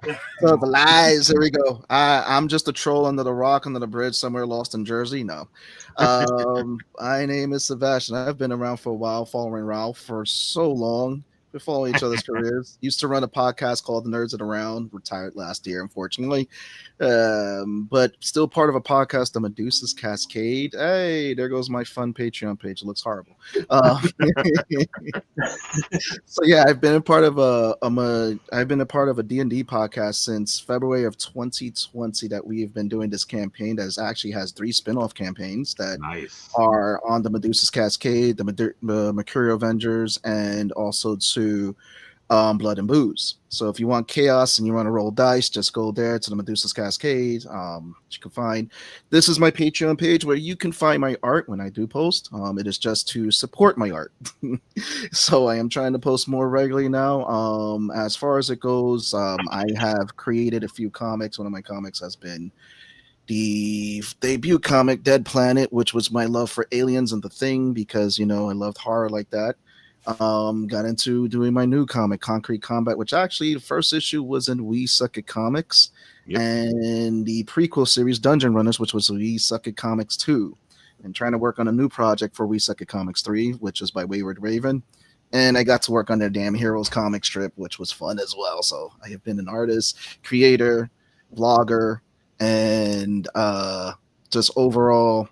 So the lies. Here we go. I'm just a troll under the rock, under the bridge, somewhere lost in Jersey. No. My name is Sebastian. I've been around for a while, following Ralph for so long. We're following each other's careers. Used to run a podcast called The Nerds That Around. Retired last year, unfortunately. But still part of a podcast, The Medusa's Cascade. Hey, there goes my fun Patreon page. It looks horrible. So yeah, I've been a part of a D&D podcast since February of 2020 that we've been doing this campaign that actually has 3 spin-off campaigns that nice. are on the Medusa's Cascade, the Mercurial Avengers, and also to Blood and Booze. So if you want chaos and you want to roll dice, just go there to the Medusa's Cascade. You can find. This is my Patreon page where you can find my art when I do post. It is just to support my art. So I am trying to post more regularly now. As far as it goes, I have created a few comics. One of my comics has been the debut comic Dead Planet, which was my love for aliens and the Thing, because I loved horror like that. Got into doing my new comic Concrete Combat, which actually the first issue was in We Suck at Comics. Yep. And the prequel series Dungeon Runners, which was We Suck at Comics 2, and trying to work on a new project for We Suck at Comics 3, which is by Wayward Raven. And I got to work on their Damn Heroes comic strip, which was fun as well. So I have been an artist, creator, vlogger, and just overall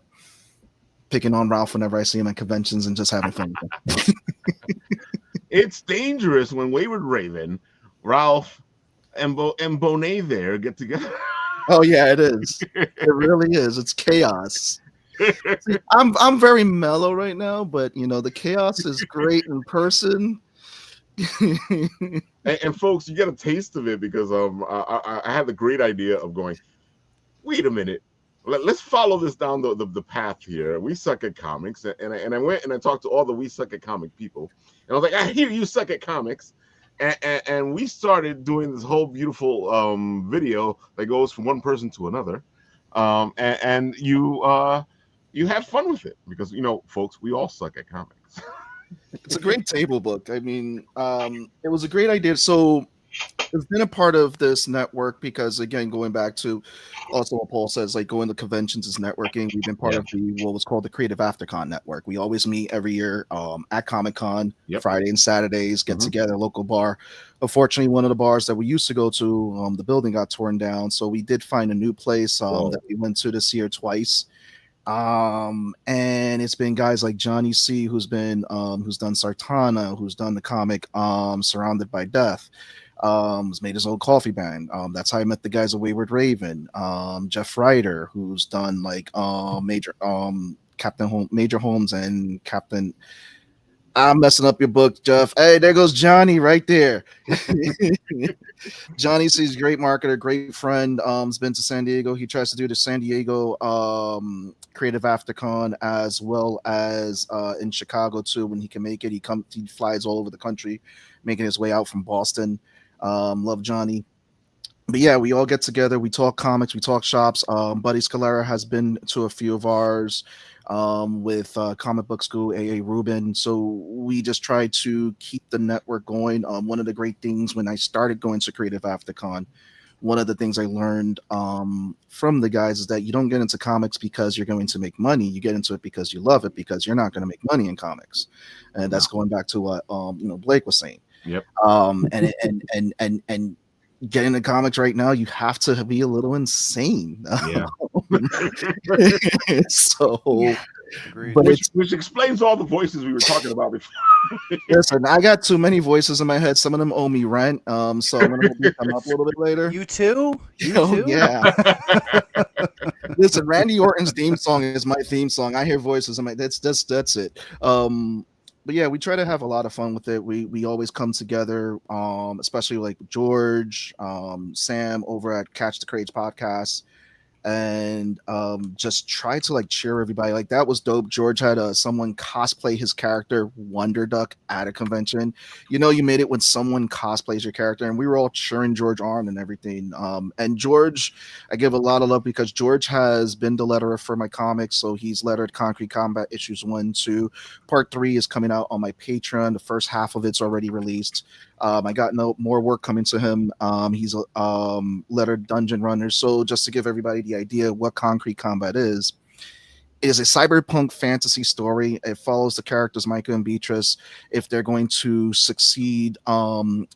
picking on Ralph whenever I see him at conventions and just having fun with him. It's dangerous when Wayward Raven, Ralph, and Bonet there get together. Oh yeah, it is. It really is. It's chaos. See, I'm very mellow right now, but the chaos is great in person. and folks, you get a taste of it because I had the great idea of going, wait a minute, let's follow this down the path here. We suck at comics, and I went and I talked to all the We Suck at Comic people, and I was like, I hear you suck at comics, and we started doing this whole beautiful video that goes from one person to another, and you had fun with it because folks, we all suck at comics. It's a great table book. I mean, it was a great idea. So it's been a part of this network because, again, going back to also what Paul says, like going to conventions is networking. We've been part of what was called the Creative Aftercon Network. We always meet every year at Comic-Con, Friday and Saturdays, get together, local bar. Unfortunately, one of the bars that we used to go to, the building got torn down. So we did find a new place that we went to this year twice. And it's been guys like Johnny C, who's done Sartana, who's done the comic Surrounded by Death, has made his own coffee band. That's how I met the guys at Wayward Raven. Jeff Ryder, who's done like Major Holmes and Captain. I'm messing up your book, Jeff. Hey, there goes Johnny right there. Johnny C's great marketer, great friend. Has been to San Diego. He tries to do the San Diego Creative Aftercon as well as in Chicago too. When he can make it, he flies all over the country, making his way out from Boston. Love Johnny. But yeah, we all get together. We talk comics. We talk shops. Buddy Scalera has been to a few of ours. With Comic Book School, A.A. Rubin. So we just try to keep the network going. One of the great things when I started going to Creative Aftercon, one of the things I learned from the guys is that you don't get into comics because you're going to make money. You get into it because you love it, because you're not going to make money in comics. And that's going back to what Blake was saying. Yep. And getting into comics right now, you have to be a little insane. Yeah. So Agreed. But which explains all the voices we were talking about before. listen, I got too many voices in my head. Some of them owe me rent. So I'm gonna beat them up a little bit later. You too? Oh yeah. Listen, Randy Orton's theme song is my theme song. I hear voices. I'm like, that's it. But yeah, we try to have a lot of fun with it. We always come together, especially like George, Sam over at Catch the Craze podcast, and just try to like cheer everybody. Like that was dope. George had someone cosplay his character Wonder Duck at a convention. You know, you made it when someone cosplays your character, and we were all cheering George on and everything. And George, I give a lot of love because George has been the letterer for my comics. So he's lettered Concrete Combat issues 1, 2. Part 3 is coming out on my Patreon. The first half of it's already released. I got more work coming to him. He's a lettered dungeon runner. So just to give everybody the idea of what Concrete Combat is a cyberpunk fantasy story. It follows the characters Micah and Beatrice if they're going to succeed and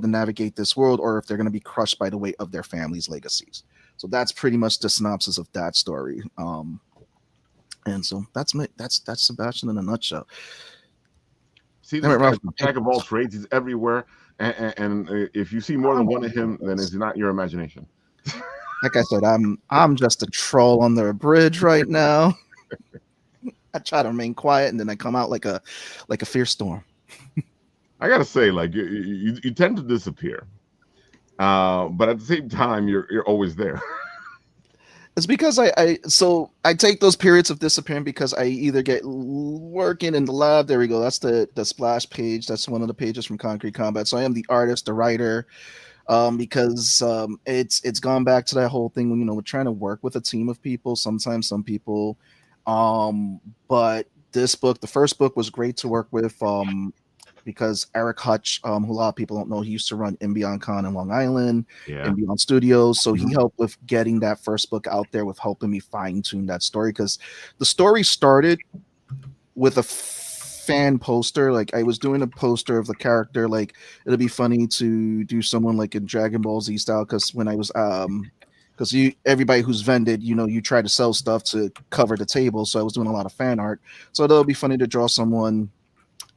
navigate this world, or if they're going to be crushed by the weight of their family's legacies. So that's pretty much the synopsis of that story. And so that's Sebastian in a nutshell. See, the jack of all trades, he's everywhere. And if you see more than one of him, then it's not your imagination. Like I said, I'm just a troll under a bridge right now. I try to remain quiet, and then I come out like a fierce storm. I gotta say, like you tend to disappear, but at the same time, you're always there. It's because I take those periods of disappearing because I either get working in the lab. There we go. That's the splash page. That's one of the pages from Concrete Combat. So I am the artist, the writer, because it's gone back to that whole thing when we're trying to work with a team of people. Sometimes some people, but this book, the first book, was great to work with. Because Eric Hutch, who a lot of people don't know, he used to run Beyond Con in Long Island, Beyond Studios. So he helped with getting that first book out there, with helping me fine tune that story. Because the story started with a fan poster. Like I was doing a poster of the character. Like it'll be funny to do someone like in Dragon Ball Z style. Because when I was because everybody who's vended, you try to sell stuff to cover the table. So I was doing a lot of fan art. So it'll be funny to draw someone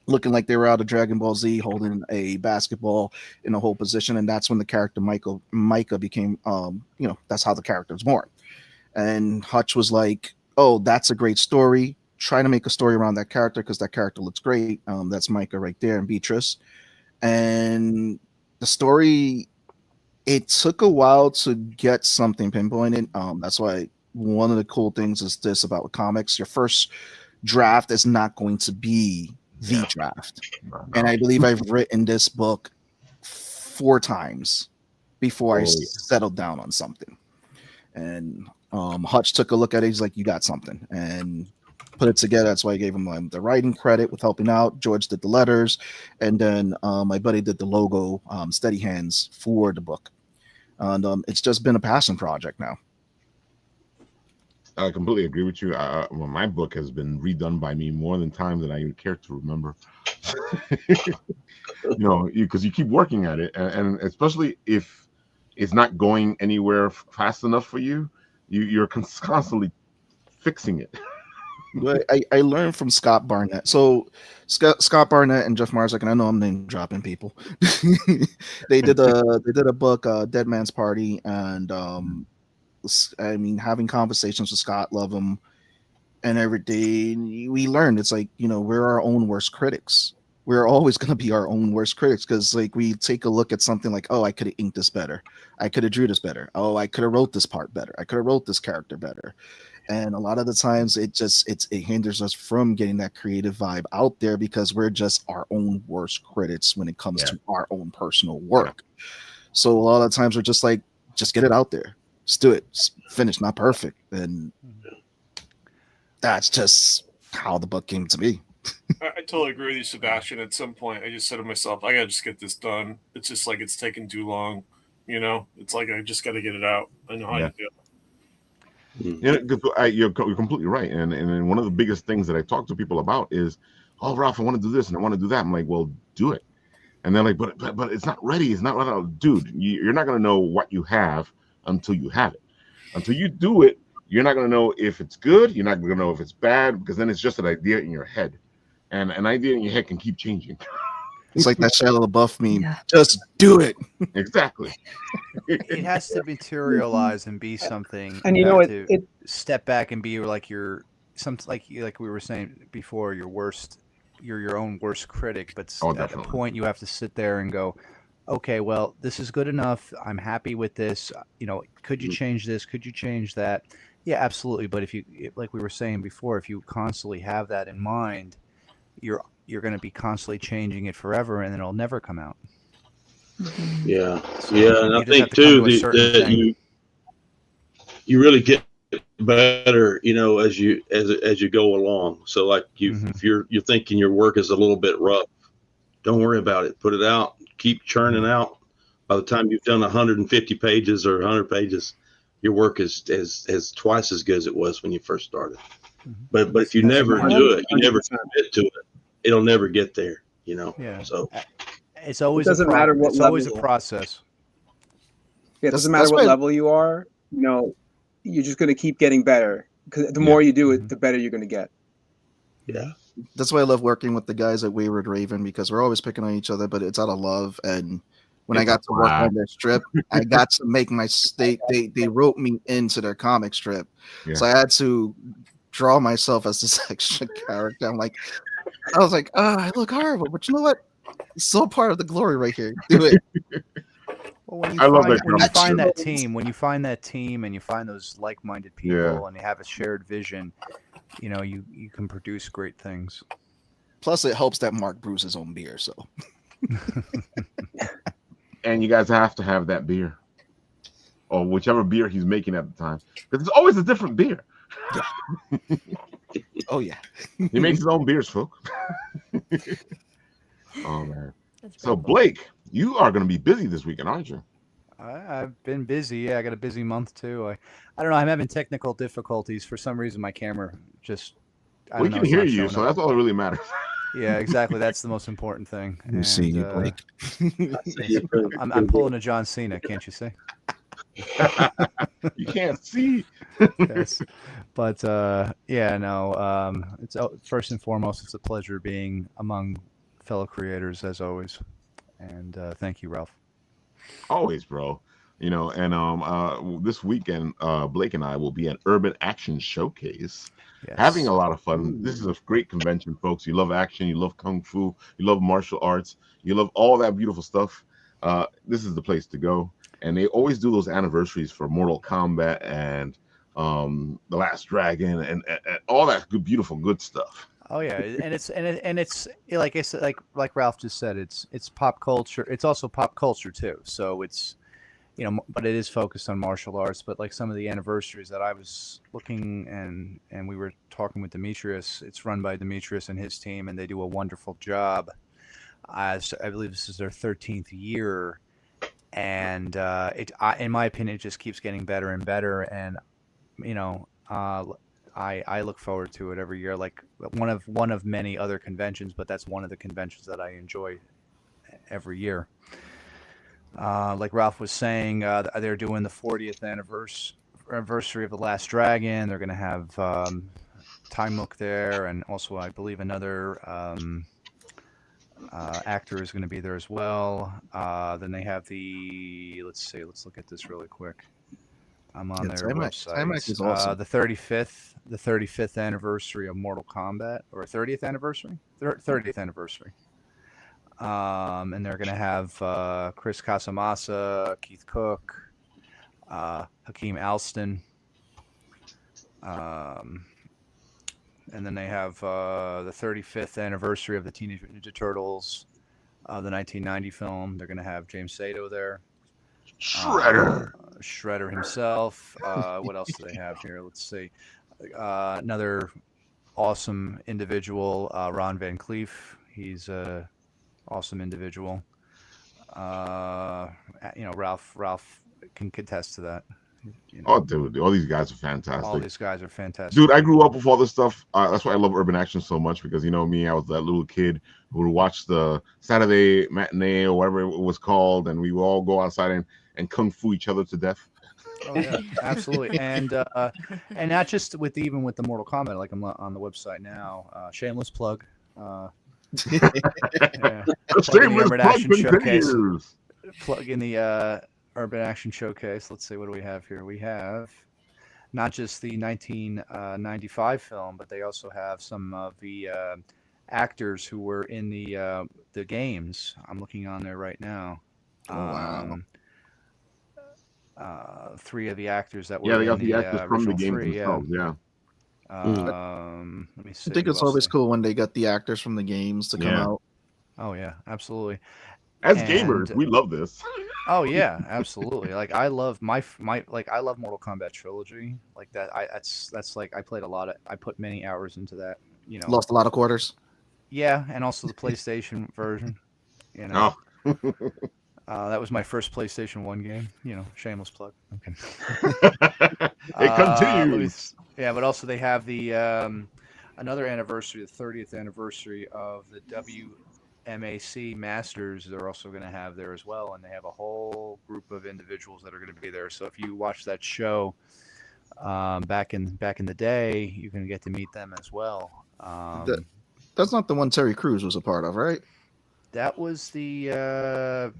looking like they were out of Dragon Ball Z, holding a basketball in a whole position, and that's when the character Micah became, that's how the character was born. And Hutch was like, "Oh, that's a great story. Try to make a story around that character because that character looks great." That's Micah right there, and Beatrice. And the story, it took a while to get something pinpointed. That's why one of the cool things is this about comics: your first draft is not going to be the draft. And I believe I've written this book 4 times before I settled down on something. And Hutch took a look at it. He's like, "You got something," and put it together. That's why I gave him the writing credit with helping out. George did the letters, and then my buddy did the logo, Steady Hands, for the book. And it's just been a passion project now. I completely agree with you. My book has been redone by me more than time than I even care to remember. Because you keep working at it, and especially if it's not going anywhere fast enough for you, you're constantly fixing it. I learned from Scott Barnett. So Scott Barnett and Jeff Marzek, and I know I'm name dropping people. they did a book, Dead Man's Party, and having conversations with Scott, love him, and everything, we learned it's like, we're our own worst critics. We're always going to be our own worst critics because, like, we take a look at something like, "Oh, I could have inked this better. I could have drew this better. Oh, I could have wrote this part better. I could have wrote this character better." And a lot of the times it hinders us from getting that creative vibe out there because we're just our own worst critics when it comes to our own personal work. So a lot of times we're just like, just get it out there. Just do it. Just finish, not perfect. And that's just how the book came to be. I totally agree with you, Sebastian. At some point, I just said to myself, I got to just get this done. It's just like it's taking too long. It's like I just got to get it out. I know how you feel. You're completely right. And one of the biggest things that I talk to people about is, "Oh, Ralph, I want to do this and I want to do that." I'm like, "Well, do it." And they're like, but it's not ready. It's not ready. Dude, you're not going to know what you have until you have it. Until you do it, You're not going to know if it's good. You're not going to know if it's bad, because then it's just an idea in your head. And an idea in your head can keep changing. It's like that Shia LaBeouf meme. Yeah. Just do it. Exactly. It has to materialize and be something. And you know, it step back and be like like we were saying before, you're your own worst critic. But at a point, you have to sit there and go, okay, well, this is good enough. I'm happy with this. You know, could you change this? Could you change that? Yeah, absolutely. But if you, like we were saying before, if you constantly have that in mind, you're going to be constantly changing it forever, and it'll never come out. Yeah, so and I think too that you really get better, you know, as you go along. So like if you're thinking your work is a little bit rough, don't worry about it. Put it out. Keep churning out. By the time you've done 150 pages or 100 pages, your work is twice as good as it was when you first started. But if you never do it, you never commit to it, it'll never get there, you know. Yeah. So it's always it doesn't matter what it's level always a process. Yeah, it doesn't matter what level you are, you know, you're just going to keep getting better, because the more you do it, the better you're going to get. Yeah. That's why I love working with the guys at Wayward Raven, because we're always picking on each other, but it's out of love. And when I got to work on their strip, I got to make they wrote me into their comic strip. Yeah. So I had to draw myself as this extra character. I was like, I look horrible, but you know what? It's so part of the glory right here. Do it. Well, when you find that team and you find those like-minded people and you have a shared vision, you know, you can produce great things. Plus, it helps that Mark brews his own beer, so. And you guys have to have that beer, or whichever beer he's making at the time, because it's always a different beer. Yeah. Oh yeah. He makes his own beers, folks. Oh man. So Blake, you are going to be busy this weekend, aren't you? I've been busy. Yeah, I got a busy month too. I don't know. I'm having technical difficulties for some reason. My camera just. We can hear you, so that's all that really matters. Yeah, exactly. That's the most important thing. You see you, Blake. I'm pulling a John Cena. Can't you see? You can't see. Yes. But yeah, no. It's first and foremost, it's a pleasure being among fellow creators as always, and thank you, Ralph. Always, bro. You know, and this weekend, Blake and I will be at Urban Action Showcase. Yes. Having a lot of fun. This is a great convention, folks. You love action, you love kung fu, you love martial arts, you love all that beautiful stuff. This is the place to go. And they always do those anniversaries for Mortal Kombat and The Last Dragon and all that good, beautiful, good stuff. Oh yeah, and it's like I said, like Ralph just said, it's pop culture. It's also pop culture too. So it's, you know, but it is focused on martial arts. But like some of the anniversaries that I was looking and we were talking with Demetrius, it's run by Demetrius and his team, and they do a wonderful job. I believe this is their 13th year, and in my opinion, it just keeps getting better and better. And you know, I look forward to it every year, like one of many other conventions, but that's one of the conventions that I enjoy every year. Like Ralph was saying, they're doing the 40th anniversary of The Last Dragon. They're going to have Timuk there, and also I believe another actor is going to be there as well. Then they have let's look at this really quick. I'm on their website. Timuk is awesome. The 35th anniversary of Mortal Kombat, or 30th anniversary? 30th anniversary. And they're going to have Chris Casamassa, Keith Cook, Hakeem Alston. And then they have the 35th anniversary of the Teenage Mutant Ninja Turtles, the 1990 film. They're going to have James Sato there. Shredder himself. What else do they have here? Let's see. Another awesome individual, Ron Van Cleef. He's a awesome individual. You know, Ralph can contest to that. You know, oh, dude, all these guys are fantastic. All these guys are fantastic. Dude, I grew up with all this stuff. That's why I love Urban Action so much, because, you know me, I was that little kid who would watch the Saturday matinee or whatever it was called, and we would all go outside and kung fu each other to death. Oh yeah, absolutely, and not just with the Mortal Kombat. Like I'm on the website now. Shameless plug. Yeah. The Plug in the shameless Urban plug Action Showcase. continues. Plug in the Urban Action Showcase. Let's see, what do we have here? We have not just the 1995 film, but they also have some of the actors who were in the games. I'm looking on there right now. Oh, wow. 3 of the actors that were Yeah, they in got the actors from the original games 3. themselves. Yeah. Let me see. I think who it's else always they- cool when they get the actors from the games to come Yeah. out. Oh yeah, absolutely. As And- gamers, we love this. Oh yeah, absolutely. Like I love my I love Mortal Kombat trilogy. Like that. That's like I played a lot of. I put many hours into that. You know. Lost a lot of quarters. Yeah, and also the PlayStation version. You know. Oh. That was my first PlayStation 1 game. You know, shameless plug. Okay. It continues. Yeah, but also they have the another anniversary, the 30th anniversary of the WMAC Masters. They're also going to have there as well, and they have a whole group of individuals that are going to be there. So if you watch that show back in the day, you can get to meet them as well. That's not the one Terry Crews was a part of, right? That was the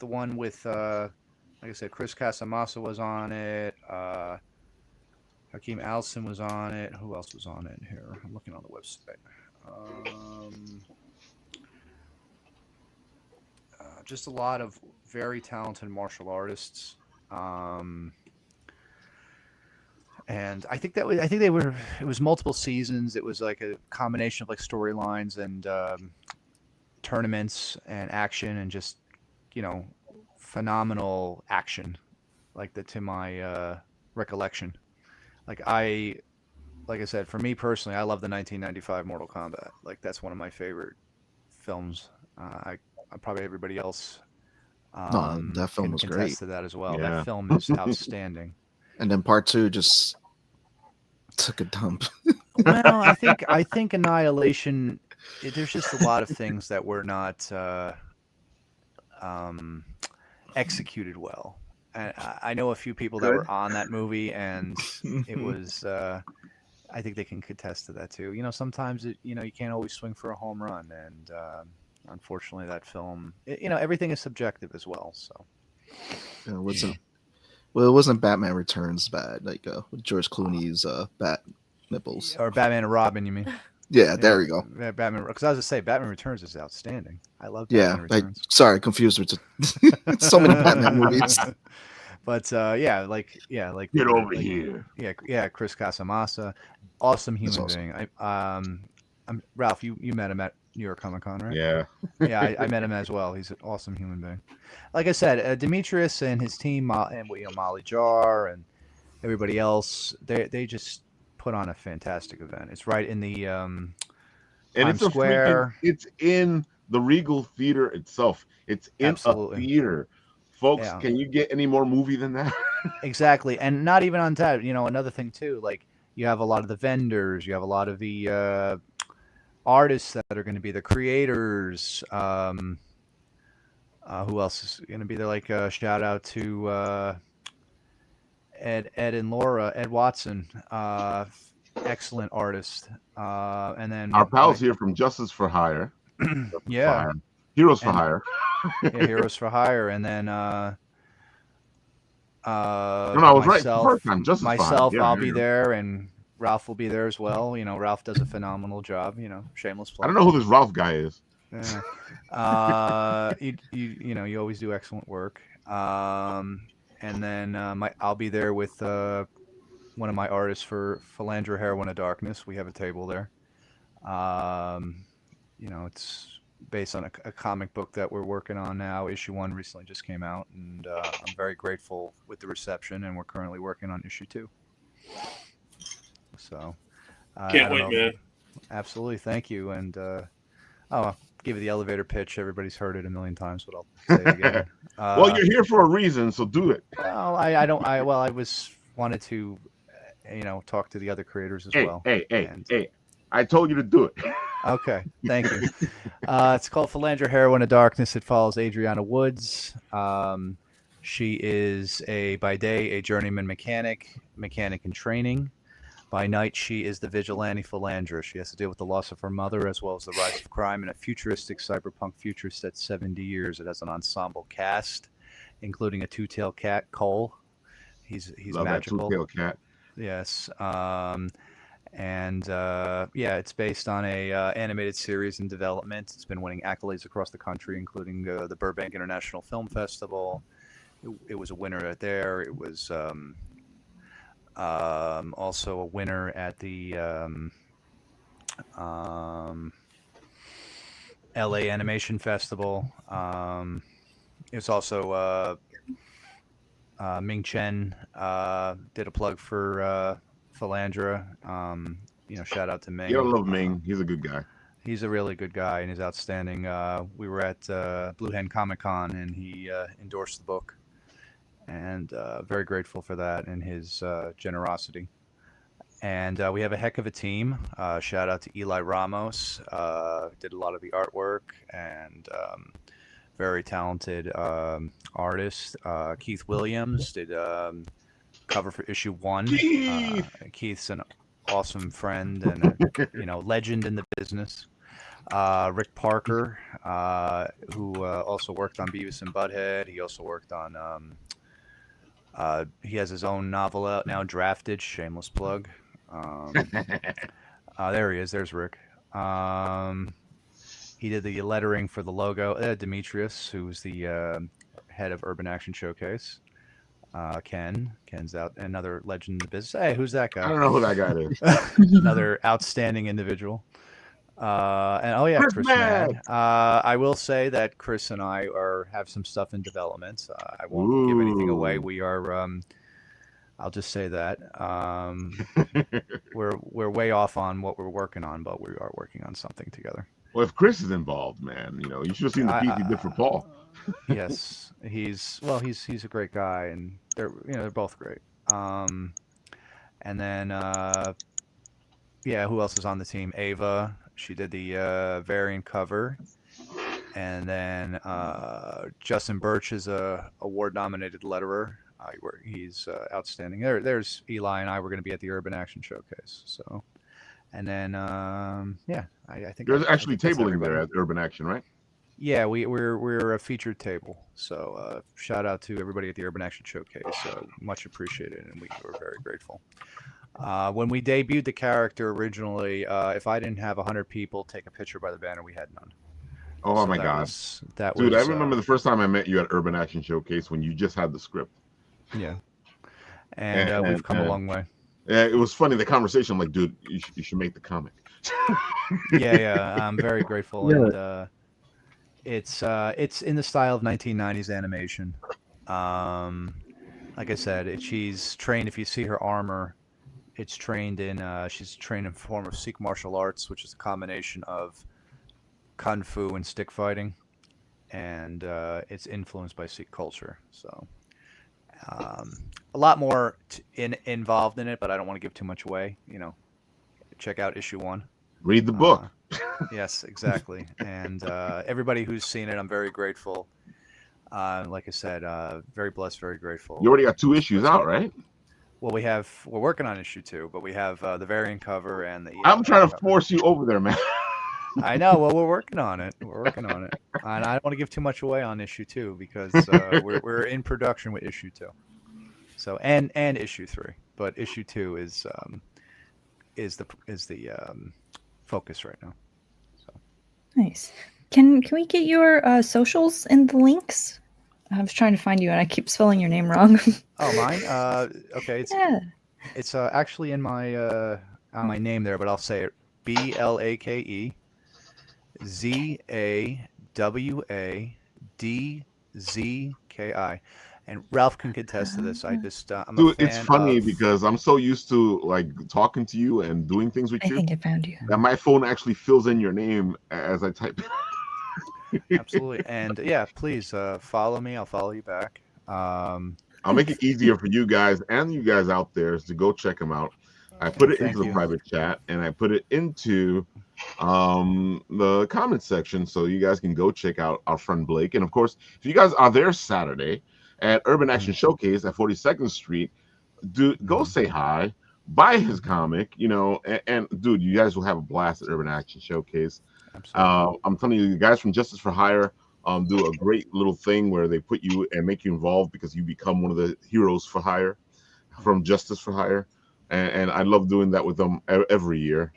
one with like I said, Chris Casamassa was on it. Hakeem Allison was on it. Who else was on it here? I'm looking on the website. Just a lot of very talented martial artists. And I think they were. It was multiple seasons. It was like a combination of like storylines and tournaments and action and just phenomenal action, like to my recollection. Like I said, for me personally, I love the 1995 Mortal Kombat. Like that's one of my favorite films. Probably everybody else that film was can great. attest to that as well. Yeah. That film is outstanding. And then part 2 just took a dump. Well, I think Annihilation. There's just a lot of things that were not executed well. And I know a few people that were on that movie, and it was. I think they can contest to that too. Sometimes you can't always swing for a home run, and unfortunately, that film. Everything is subjective as well. So. It wasn't Batman Returns bad, like with George Clooney's bat nipples. Or Batman and Robin, you mean? Yeah, there we go. Yeah, Batman, because I was to say Batman Returns is outstanding. I love Yeah, Batman Returns. sorry, confused with so many Batman movies. But like Get over here. Yeah, Chris Casamassa, awesome human awesome. being. I'm Ralph. You met him at New York Comic Con, right? Yeah. Yeah, I met him as well. He's an awesome human being. Like I said, Demetrius and his team, and Molly Jar and everybody else, they just put on a fantastic event. It's right in the And Times it's Square. It's in the Regal Theater itself. It's in Absolutely. a theater. Folks, Yeah. can you get any more movie than that? Exactly, and not even on that. Another thing too, like you have a lot of the vendors, you have a lot of the artists that are going to be the creators. Who else is going to be there? Like shout out to Ed and Laura, Ed Watson, excellent artist. And then Our pals here from Justice for Hire. Yeah. Heroes for Hire. Yeah, Heroes for Hire, and then I was right the first time. Justice for Hire. myself, Yeah, I'll yeah, be yeah. there, and Ralph will be there as well. Ralph does a phenomenal job. Shameless plug. I don't know who this Ralph guy is. Yeah. You always do excellent work. And then I'll be there with one of my artists for Philandra Heroine of Darkness. We have a table there. It's based on a comic book that we're working on now. Issue 1 recently just came out, and I'm very grateful with the reception, and we're currently working on issue 2. So Can't wait, man. Absolutely, thank you. And I'll give you the elevator pitch. Everybody's heard it a million times, but I'll say it again. Well, you're here for a reason, so do it. Well, I wanted to talk to the other creators as well. Hey, I told you to do it. Okay, thank you. It's called Philandra Heroine of Darkness. It follows Adriana Woods. She is by day a journeyman mechanic in training. By night, she is the vigilante Philandra. She has to deal with the loss of her mother as well as the rise of crime in a futuristic cyberpunk future set 70 years. It has an ensemble cast, including a two-tailed cat, Cole. He's Love magical. That two-tailed cat. Yes. It's based on a animated series in development. It's been winning accolades across the country, including the Burbank International Film Festival. It was a winner there. It was also a winner at the LA Animation Festival. It's also Ming Chen did a plug for Philandra. Shout out to Ming. Yeah, I love Ming. He's a good guy. He's a really good guy, and he's outstanding. We were at Blue Hen Comic Con, and he endorsed the book. And very grateful for that and his generosity. And we have a heck of a team. Shout out to Eli Ramos, did a lot of the artwork, and very talented artist. Keith Williams did cover for issue 1. Keith's an awesome friend and a legend in the business. Rick Parker, who also worked on Beavis and Butthead. He also worked on he has his own novel out now, Drafted. Shameless plug. There he is. There's Rick. He did the lettering for the logo. Demetrius, who's the head of Urban Action Showcase. Ken's out, another legend in the business. Hey, who's that guy? I don't know who that guy is. Another outstanding individual. Chris Mann. I will say that Chris and I have some stuff in development. I won't give anything away. We are. I'll just say that we're way off on what we're working on, but we are working on something together. Well, if Chris is involved, man, you should have seen the piece he did for Paul. Yes, he's a great guy, and they're both great. And then who else is on the team? Ava. She did the variant cover, and then Justin Birch is a award-nominated letterer. He's outstanding. There's Eli and I were going to be at the Urban Action Showcase. So, and then I think there's actually tabling there at Urban Action, right? Yeah, we're a featured table. So shout out to everybody at the Urban Action Showcase. Much appreciated, and we were very grateful. When we debuted the character originally, if I didn't have 100 people take a picture by the banner, we had none. Oh my God. Dude, I remember the first time I met you at Urban Action Showcase when you just had the script. Yeah. And we've come a long way. Yeah, it was funny, the conversation. I'm like, dude, you should make the comic. Yeah, I'm very grateful. Yeah. And it's in the style of 1990s animation. Like I said, she's trained, if you see her armor, she's trained in a form of Sikh martial arts, which is a combination of kung fu and stick fighting, and it's influenced by Sikh culture. So a lot more involved in it, but I don't want to give too much away. Check out issue 1. Read the book. Yes, exactly. And everybody who's seen it, I'm very grateful. Like I said, very blessed, very grateful. You already got 2 issues out, right? Well, we're working on issue 2, but we have the variant cover and the. I'm trying to force you over there, man. I know. Well, we're working on it. And I don't want to give too much away on issue 2 because we're in production with issue 2. So and issue 3, but issue 2 is the focus right now. So nice. Can we get your socials in the links? I was trying to find you, and I keep spelling your name wrong. Oh, mine? Okay. It's actually in my on my name there, but I'll say it: BLAKEZAWADZKI. And Ralph can contest to this. I'm Dude, it's funny because I'm so used to like talking to you and doing things with you. I think I found you. That my phone actually fills in your name as I type it. Absolutely. And please follow me. I'll follow you back. I'll make it easier for you guys and you guys out there to go check them out. I put it into the private chat and I put it into the comment section so you guys can go check out our friend Blake. And of course, if you guys are there Saturday, at Urban Action Showcase at 42nd Street. Dude, go say hi, buy his comic, and dude, you guys will have a blast at Urban Action Showcase. Absolutely. I'm telling you, the guys from Justice for Hire do a great little thing where they put you and make you involved because you become one of the heroes for hire from Justice for Hire, and I love doing that with them every year.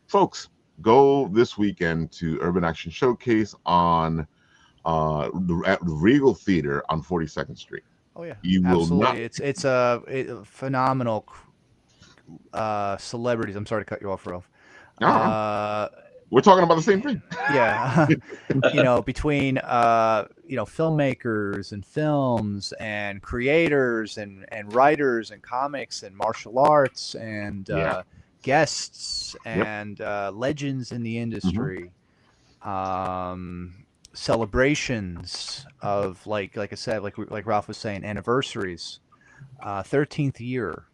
Folks, go this weekend to Urban Action Showcase at the Regal Theater on 42nd Street. Oh yeah, You will absolutely. not. It's a phenomenal celebrities. I'm sorry to cut you off, Ralph. We're talking about the same thing. Yeah, between filmmakers and films and creators and writers and comics and martial arts and guests and legends in the industry. Celebrations of like I said, like Ralph was saying, anniversaries, 13th year,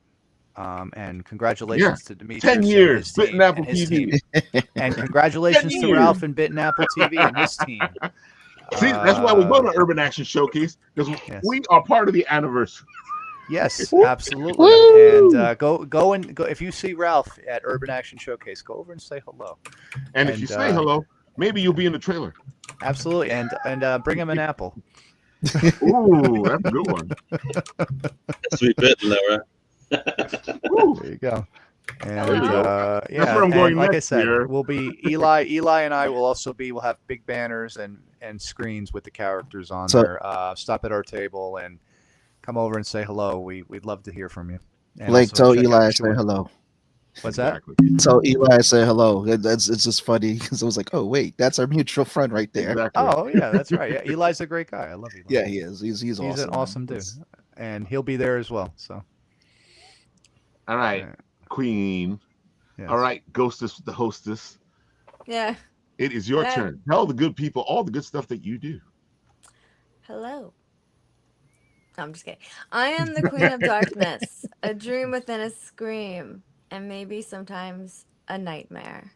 and congratulations to Demetrius 10 years, Bitten Apple TV, and congratulations to Ralph and Bitten Apple TV and his team. See, that's why we go to Urban Action Showcase, because we are part of the anniversary. Yes, absolutely. And go if you see Ralph at Urban Action Showcase, go over and say hello. And if you say hello, maybe you'll be in the trailer. Absolutely, and bring him an apple. Ooh, that's a good one. Sweet Bitten, though, right? There you go. And that's where I'm going like next I said, year. we'll be Eli and I will also we'll have big banners and screens with the characters on there. Stop at our table and come over and say hello. We'd love to hear from you. And Blake, also tell check out Eli I the say show. hello. What's that? Tell Eli I say hello. It's just funny because I was like, oh wait, that's our mutual friend right there. Exactly. Oh yeah, that's right. Yeah, Eli's a great guy. I love Eli. Yeah, he is. He's awesome. He's an awesome dude, and he'll be there as well. So. All right, Queen. Yes. All right, Ghostess, the hostess. Yeah. It is your turn. Tell the good people all the good stuff that you do. Hello. No, I'm just kidding. I am the Queen of Darkness, a dream within a scream, and maybe sometimes a nightmare.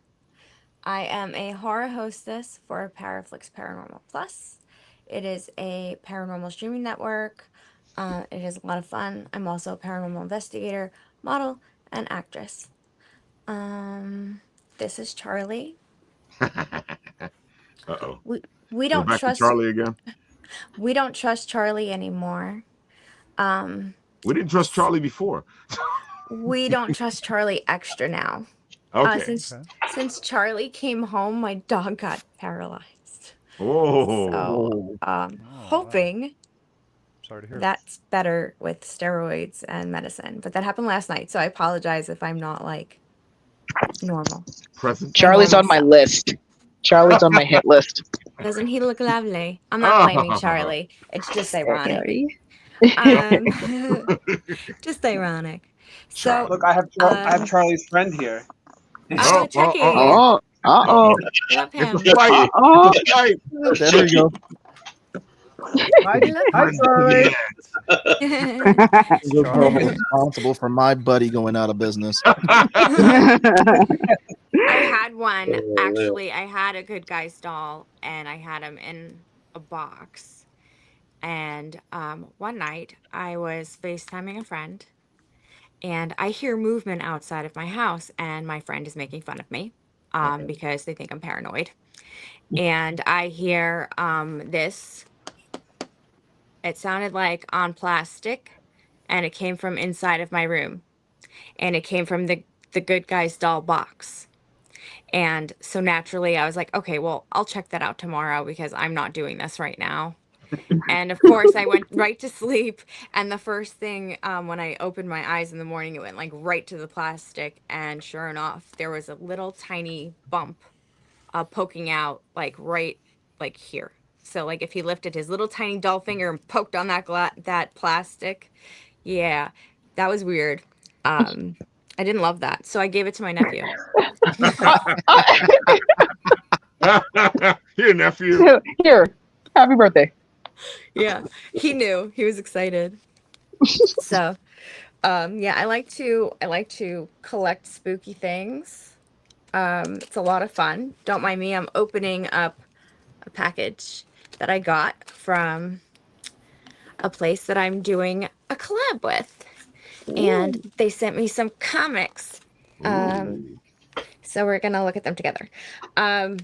I am a horror hostess for Paraflix Paranormal Plus. It is a paranormal streaming network. It is a lot of fun. I'm also a paranormal investigator, model, and actress. This is Charlie. Uh-oh. We don't back trust to Charlie again. We don't trust Charlie anymore. We didn't trust Charlie before. We don't trust Charlie extra now. Okay. Since Charlie came home, my dog got paralyzed. Oh. So, hoping sorry to hear that's better with steroids and medicine. But that happened last night, so I apologize if I'm not like normal. Present. Charlie's on my list. Charlie's on my hit list. Doesn't he look lovely? I'm not blaming Charlie. It's just ironic. Just ironic. So look, I have Charlie's friend here. I'm checking. Love him. There we go. Hi, Charlie. You're responsible for my buddy going out of business. I had one, actually. I had a Good Guys doll, and I had him in a box. And one night, I was FaceTiming a friend, and I hear movement outside of my house, and my friend is making fun of me because they think I'm paranoid. And I hear this. It sounded like on plastic, and it came from inside of my room. And it came from the Good Guys doll box. And so naturally, I was like, okay, well, I'll check that out tomorrow because I'm not doing this right now. And of course, I went right to sleep. And the first thing when I opened my eyes in the morning, it went like right to the plastic. And sure enough, there was a little tiny bump poking out like right like here. So like if he lifted his little tiny doll finger and poked on that plastic, yeah, that was weird. I didn't love that, so I gave it to my nephew. Here, nephew. Here, happy birthday. Yeah, he knew. He was excited. So, yeah, I like to collect spooky things. It's a lot of fun. Don't mind me. I'm opening up a package that I got from a place that I'm doing a collab with. And they sent me some comics. So we're going to look at them together. I'm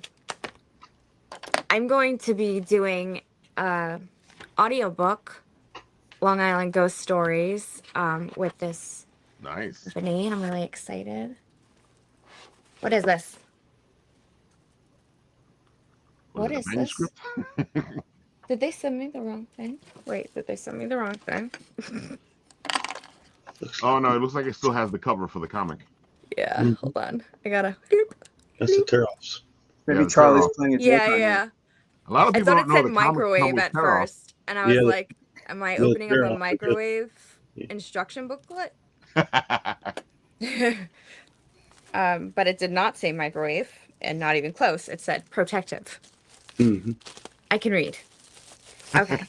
going to be doing audiobook, Long Island Ghost Stories, with this company, and I'm really excited. What is this? What is this? Did they send me the wrong thing? Wait, did they send me the wrong thing? Oh no, it looks like it still has the cover for the comic. Yeah, hold on. I gotta. That's the tear-offs. Maybe Charlie's playing a joke on you. Yeah. A lot of I people thought don't it know said the comics come microwave with at tear-offs. first, and I was like, "Am I opening up a microwave instruction booklet?" But it did not say microwave, and not even close. It said protective. I can read. Okay.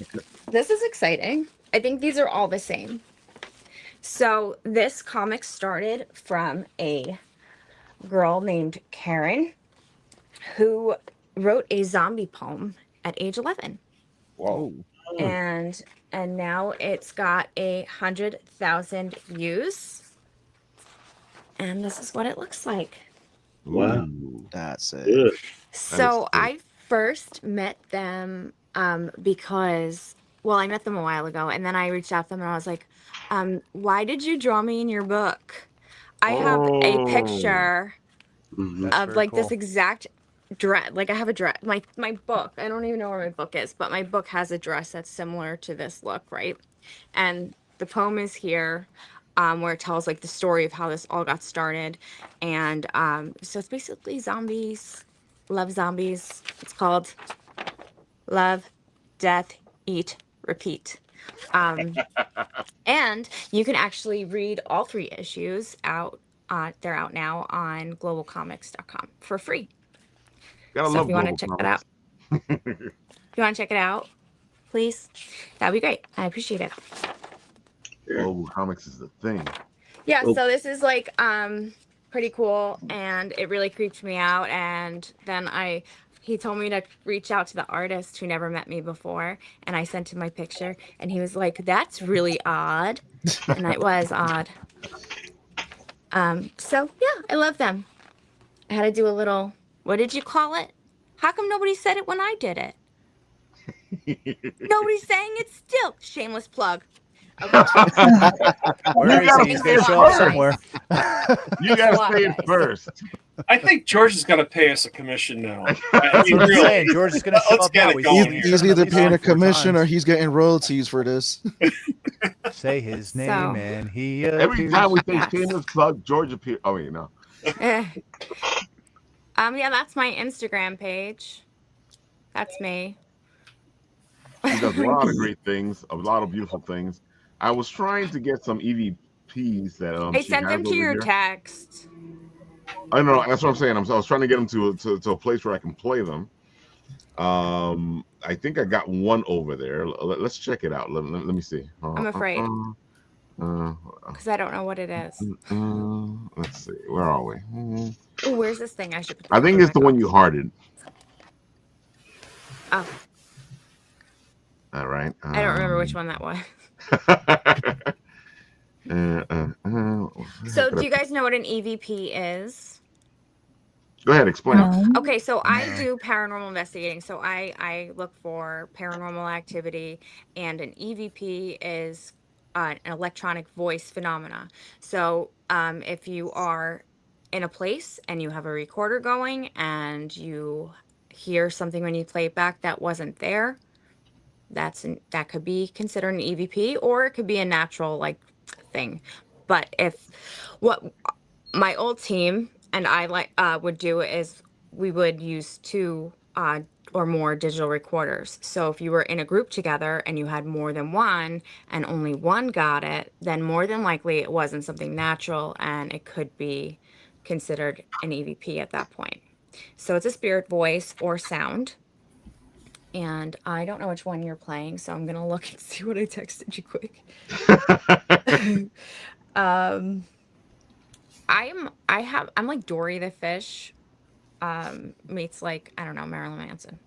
This is exciting. I think these are all the same. So this comic started from a girl named Karen who wrote a zombie poem at age 11. Whoa. And now it's got 100,000 views. And this is what it looks like. Wow. That's it. Good. So I first met them because, well, I met them a while ago, and then I reached out to them and I was like, why did you draw me in your book? I have a picture of like this exact dress. Like I have a dress, my book. I don't even know where my book is, but my book has a dress that's similar to this look, right? And the poem is here. Where it tells like the story of how this all got started. And so it's basically zombies, love zombies. It's called Love, Death, Eat, Repeat. And you can actually read all 3 issues out. They're out now on globalcomics.com for free. So if you want to check that out, if you want to check it out, please, that'd be great. I appreciate it. Global Comics is the thing. Yeah, so this is like pretty cool, and it really creeped me out. And then he told me to reach out to the artist who never met me before, and I sent him my picture, and he was like, "That's really odd," and it was odd. So yeah, I love them. I had to do a little. What did you call it? How come nobody said it when I did it? Nobody's saying it still. Shameless plug. Okay. Where is he? He's gonna show up somewhere. You gotta say it first. I think George is gonna pay us a commission now. That's what I'm saying. George is gonna show Let's up get now. it going. He's either paying a commission or he's getting royalties for this. Say his name and he every time we say Yes. shameless plug, George appears. Oh wait, no. Yeah, that's my Instagram page. That's me. He does a lot of great things, a lot of beautiful things. I was trying to get some EVPs that I sent them to your text. I don't know. That's what I'm saying. I was trying to get them to a place where I can play them. I think I got one over there. Let's check it out. Let me see. I'm afraid because I don't know what it is. Let's see. Where are we? Ooh, where's this thing? I should. I think it's the one you hearted. Oh. All right. I don't remember which one that was. So, do you guys know what an EVP is? Go ahead, explain. Okay, so I do paranormal investigating. So I look for paranormal activity, and an EVP is an electronic voice phenomena. So if you are in a place and you have a recorder going and you hear something when you play it back that wasn't there, that could be considered an EVP, or it could be a natural like thing. But if what my old team and I would do is we would use 2 or more digital recorders. So if you were in a group together and you had more than one and only one got it, then more than likely it wasn't something natural and it could be considered an EVP at that point. So it's a spirit voice or sound. And I don't know which one you're playing, so I'm gonna look and see what I texted you quick. I'm like Dory the fish, meets like, I don't know, Marilyn Manson.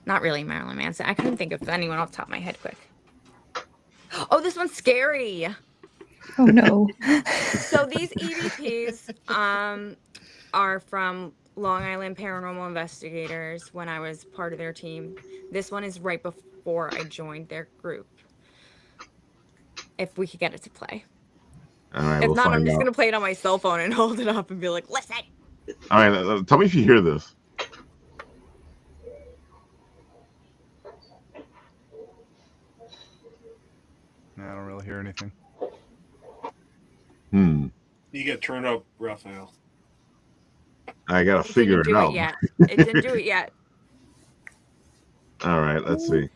Not really Marilyn Manson. I couldn't think of anyone off the top of my head quick. Oh, this one's scary. Oh no. So these EVPs are from Long Island Paranormal Investigators when I was part of their team. This one is right before I joined their group. If we could get it to play. All right, If we'll not, I'm find just out. gonna play it on my cell phone and hold it up and be like, listen. All right, tell me if you hear this. No, I don't really hear anything. You get turned up, Raphael. I gotta figure it out. It didn't do it yet. All right, let's see.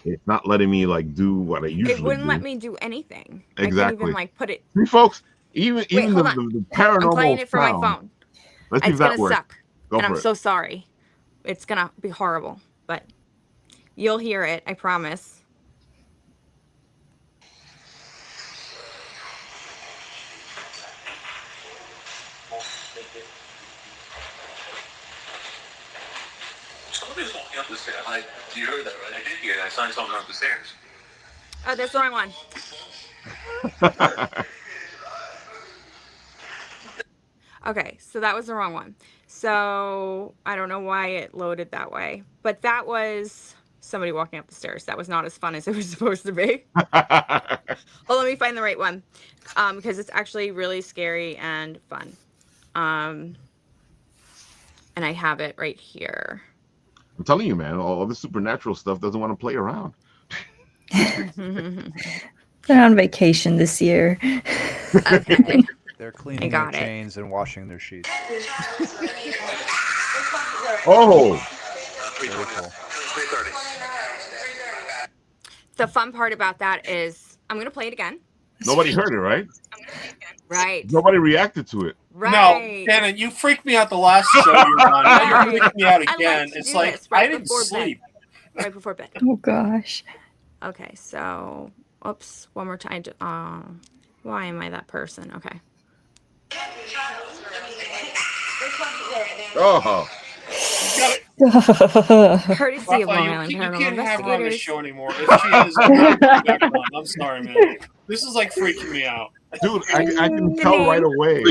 It's not letting me like do what I usually do. It wouldn't let me do anything. Exactly. I couldn't even like put it. See, folks, even hold on. the paranormal I'm playing it for sound. my phone. Let's see It's if that gonna works. suck. Go And for I'm it. so sorry. It's gonna be horrible, but you'll hear it, I promise. Somebody's walking up the stairs. You heard that, right? I did hear that. I saw someone up the stairs. Oh, that's the wrong one. Okay, so that was the wrong one. So I don't know why it loaded that way, but that was somebody walking up the stairs. That was not as fun as it was supposed to be. Oh, let me find the right one, because it's actually really scary and fun. And I have it right here. I'm telling you, man, all this supernatural stuff doesn't want to play around. They're on vacation this year. Okay. They're cleaning their chains and washing their sheets. Oh. Very cool. The fun part about that is I'm going to play it again. Nobody heard it, right? Right. Nobody reacted to it. Right. No, Shannon, you freaked me out the last show you were on. Now you're Right. freaking me out I again. to It's do like this right I didn't before sleep. Bed. Right before bed. Oh gosh. Okay, so oops, one more time. Why am I that person? Okay. Oh. Courtesy of Long Raphael, Island you Paranormal can't have her on the Investigators. show anymore. If she is, I'm sorry, man. This is like freaking me out. Dude, I can tell right away.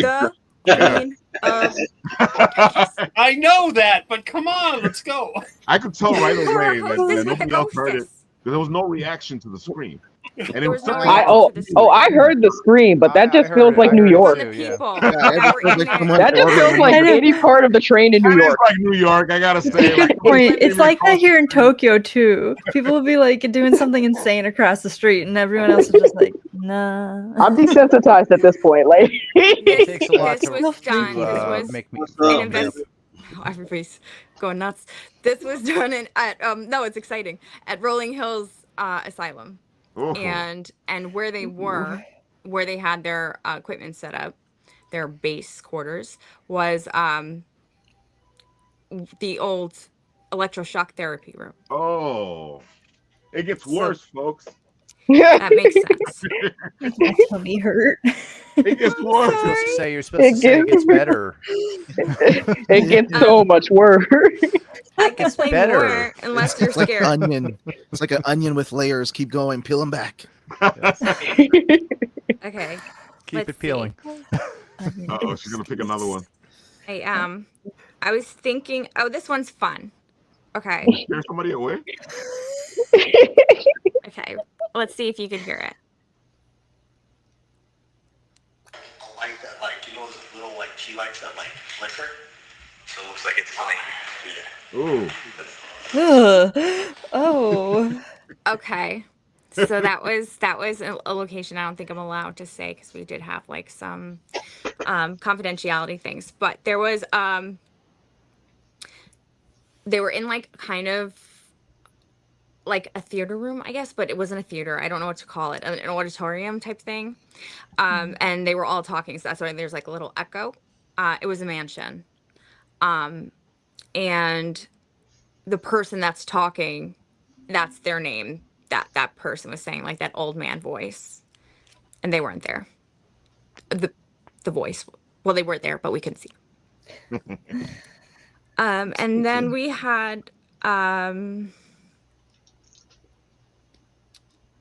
I know that, but come on, let's go. I could tell right away that hostess with nobody the else heard it. ghostess. There was no reaction to the scream. And There it was was no such reaction. I heard the scream, but that just feels like New York. The people Yeah, that it were feels in like there. someone That just feels like any part of the train in New It is York. like New York, I gotta say. Like, Point. It's like that here in Tokyo too. People will be like doing something insane across the street, and everyone else is just like, nah. I'm desensitized at this point. Like It takes a lot This was done. This was make me. everybody's going nuts. This was done at no, it's exciting, at Rolling Hills Asylum, and where they were, where they had their equipment set up, their base quarters was the old electroshock therapy room. Oh, it gets worse, folks. That makes sense. I feel me hurt. It gets worse. You're supposed to say it gets better. It gets so much worse. I can play better. more unless you're It's like scared. onion. It's like an onion with layers. Keep going. Peel them back. Okay. Keep it peeling. Uh-oh, she's gonna pick another one. I was thinking, oh, this one's fun. Okay. Scare somebody away? Okay. Let's see if you can hear it. I like that, like, you know, those little, like, she likes that, like, flicker. So it looks like it's funny. Yeah. Ooh. Oh. Okay. So that was a location I don't think I'm allowed to say because we did have like some confidentiality things. But there was they were in like kind of like a theater room, I guess, but it wasn't a theater. I don't know what to call it, an auditorium type thing. And they were all talking, so that's why there's like a little echo. It was a mansion. And the person that's talking, that's their name. That person was saying, like that old man voice, and they weren't there. The voice, well, they were there, but we couldn't see. And then we had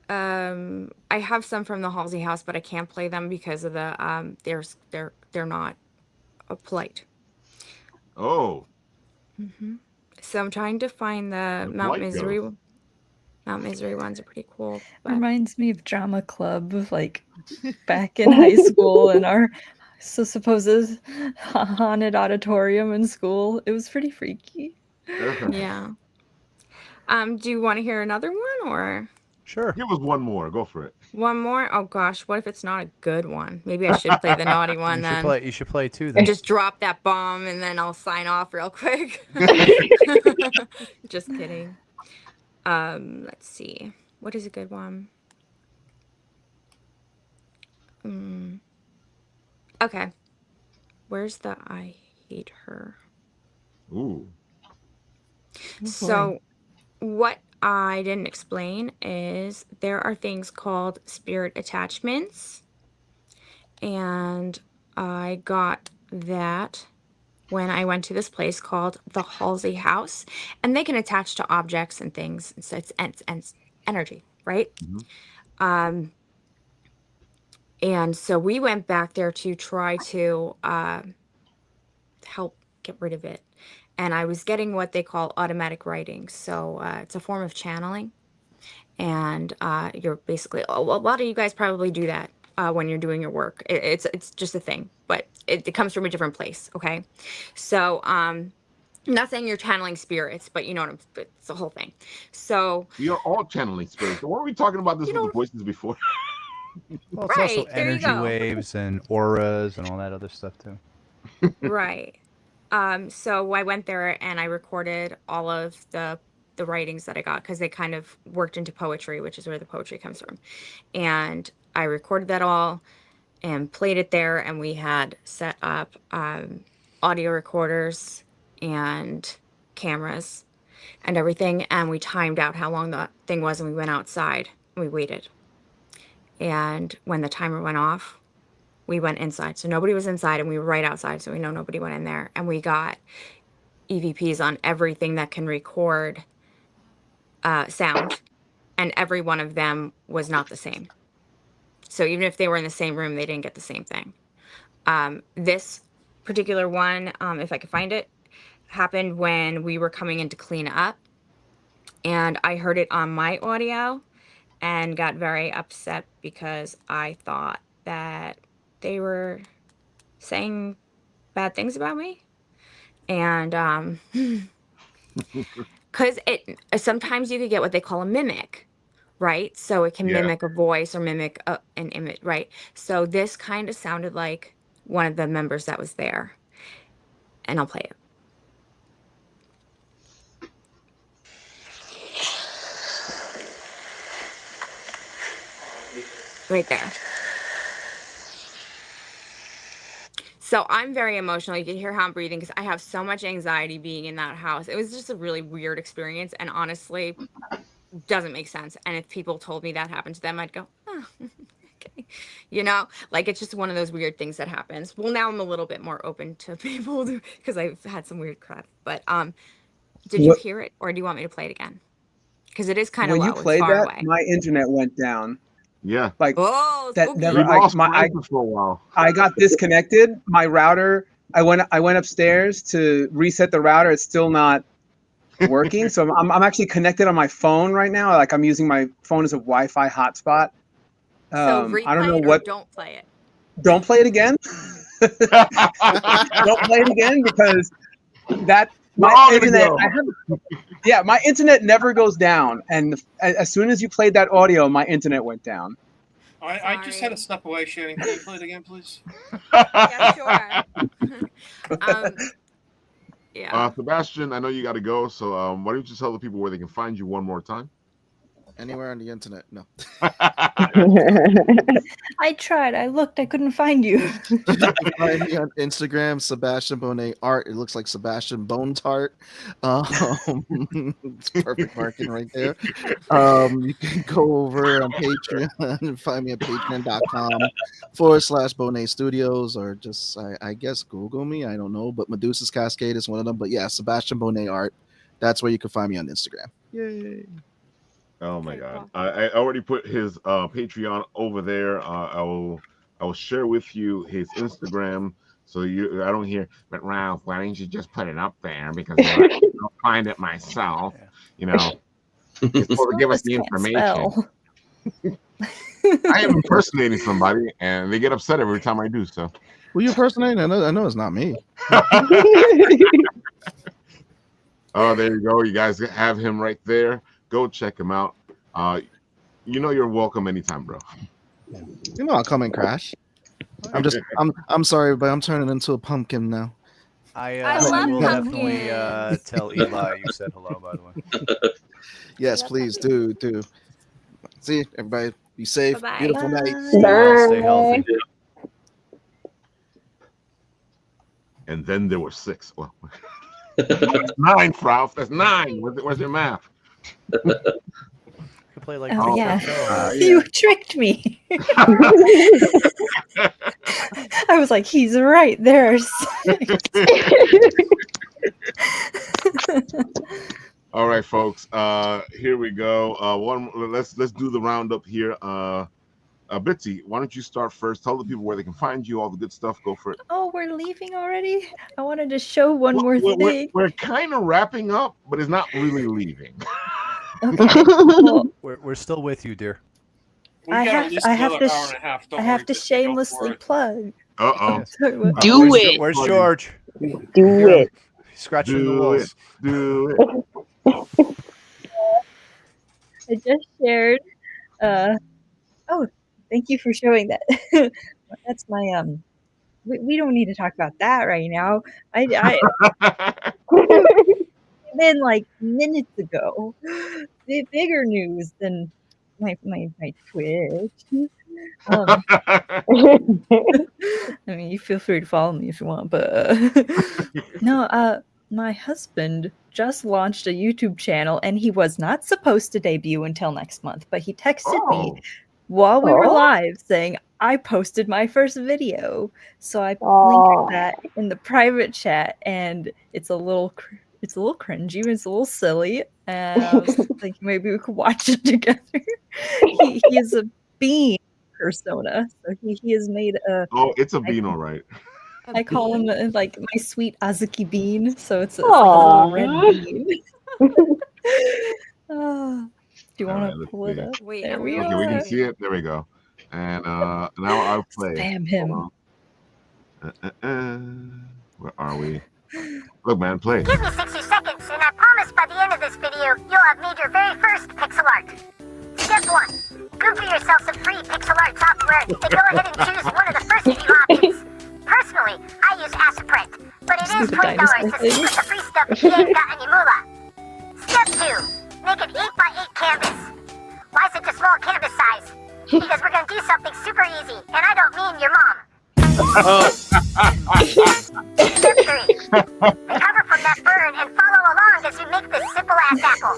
I have some from the Halsey house, but I can't play them because of the they're not polite. Oh, So I'm trying to find the the Mount polite Misery. ghost. Mount Misery ones are pretty cool. But Reminds me of drama club, like back in high school and our supposed haunted auditorium in school. It was pretty freaky. yeah. Do you want to hear another one or Sure. Give us one more. Go for it. one more? Oh gosh, what if it's not a good one? Maybe I should play the naughty one then. You should play two then. Just drop that bomb and then I'll sign off real quick. Just kidding. Let's see. What is a good one? Okay. Where's the I hate her? Ooh. So what I didn't explain is there are things called spirit attachments. And I got that when I went to this place called the Halsey House. And they can attach to objects and things. So it's energy, right? And so we went back there to try to help get rid of it. And I was getting what they call automatic writing. So it's a form of channeling. And you're basically, a lot of you guys probably do that when you're doing your work. It's just a thing, but it comes from a different place, okay? So not saying you're channeling spirits, but you know what it's the whole thing. So We are all channeling spirits. Weren't we talking about this with the voices before? Well, it's also Right, there you energy go. waves and auras and all that other stuff too. Right. So I went there and I recorded all of the writings that I got because they kind of worked into poetry, which is where the poetry comes from. And I recorded that all and played it there. And we had set up audio recorders and cameras and everything. And we timed out how long the thing was. And we went outside and we waited. And when the timer went off, we went inside. So nobody was inside and we were right outside. So we know nobody went in there. And we got EVPs on everything that can record sound. And every one of them was not the same. So even if they were in the same room, they didn't get the same thing. This particular one, if I could find it, happened when we were coming in to clean up. And I heard it on my audio and got very upset because I thought that they were saying bad things about me. And because sometimes you could get what they call a mimic, right? So it can mimic a voice or mimic an image, right? So this kind of sounded like one of the members that was there. And I'll play it. Right there. So I'm very emotional. You can hear how I'm breathing because I have so much anxiety being in that house. It was just a really weird experience and honestly doesn't make sense. And if people told me that happened to them, I'd go, oh, okay. You know, like it's just one of those weird things that happens. Well, now I'm a little bit more open to people because I've had some weird crap. But did you hear it or do you want me to play it again? Because it is kind of low. When you played it's far that, away. my internet went down. Yeah. Like that never. We lost Francis for a while. I got disconnected. My router. I went upstairs to reset the router. It's still not working. So I'm actually connected on my phone right now. Like I'm using my phone as a Wi-Fi hotspot. So replay I don't know it what. Or don't play it. Don't play it again. Don't play it again because my internet. My internet never goes down, and as soon as you played that audio, my internet went down. I just had to step away, Shannon. Can you play it again, please? Yeah, sure. Yeah. Sebastian, I know you got to go, so why don't you tell the people where they can find you one more time? Anywhere on the internet. No. I tried. I looked. I couldn't find you. You can find me on Instagram, Sebastian Bonet Art. It looks like Sebastian Bone Tart. It's perfect marketing right there. You can go over on Patreon and find me at patreon.com/Bonet Studios, or just I guess Google me. I don't know, but Medusa's Cascade is one of them. But yeah, Sebastian Bonet Art. That's where you can find me on Instagram. Yay. Oh my Okay, God! cool. I already put his Patreon over there. I will share with you his Instagram so I don't hear. But Ralph, why didn't you just put it up there? Because I'll find it myself. Yeah. You know, you're supposed to give us Just the can't information. spell. I am impersonating somebody, and they get upset every time I do so. Who you impersonating? I know it's not me. Oh, there you go. You guys have him right there. Go check him out. You're welcome anytime, bro. You know I'll come and crash. I'm sorry, but I'm turning into a pumpkin now. I I love will definitely pumpkins. tell Eli you said hello, by the way. Yes, love please do. See, everybody, be safe. Bye-bye. Beautiful night. Be well, stay healthy. And then there were 6. Well, that's 9, Ralph. That's 9. Where's your math? You could play like Oh, Grand yeah. Theft Auto. You tricked me. I was like, he's right. There's. All right, folks. Here we go. Let's do the roundup here. Bitsy, why don't you start first? Tell the people where they can find you, all the good stuff. Go for it. Oh, we're leaving already? I wanted to show one more thing. We're kind of wrapping up, but it's not really leaving. Okay. Well, We're still with you, dear. We I got have at least to- I have another to hour sh- and a half. Don't I have worry, to Bitsy, go for shamelessly it. plug. Uh-oh. Sorry, what? Do Where's, it. Where's George? Do it. Scratching the Do walls. it. Do it. I just shared. Oh, thank you for showing that. That's my We don't need to talk about that right now. Then like minutes ago, bigger news than my Twitch. I mean, you feel free to follow me if you want, but no. My husband just launched a YouTube channel, and he was not supposed to debut until next month, but he texted me while we were live saying, I posted my first video. So I linked that in the private chat, and it's a little cringy, it's a little silly, and I was thinking maybe we could watch it together. He is a bean persona, so he has made a. Oh, it's a bean, all right. I call him like my sweet Azuki bean, so it's like a little red bean. Do you want to pull it up? Wait, There I'm we not Okay, we can are. see it. There we go. And now I'll play. Spam him. Where are we? Look, man, play. Give me 60 seconds, and I promise by the end of this video, you'll have made your very first pixel art. Step 1. Google yourself some free pixel art software, and go ahead and choose one of the first few options. Personally, I use Asaprint, but it is $20, so stick with the free stuff if you ain't got any moolah. Step 2. Make an 8x8 canvas. Why such a small canvas size? Because we're going to do something super easy, and I don't mean your mom. Step 3. Recover from that burn and follow along as we make this simple-ass apple.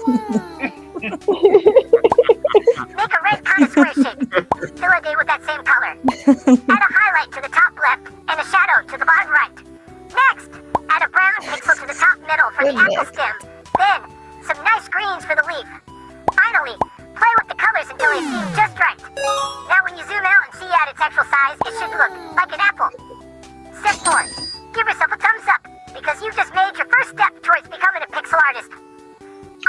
Make a red kind of square shape. Fill a day with that same color. Add a highlight to the top left and a shadow to the bottom right. Next, add a brown pixel to the top middle for the apple stem. Then, some nice greens for the leaf. Finally, play with the colors until they seem just right. Now when you zoom out and see at its actual size, it should look like an apple. Step 4. Give yourself a thumbs up, because you've just made your first step towards becoming a pixel artist.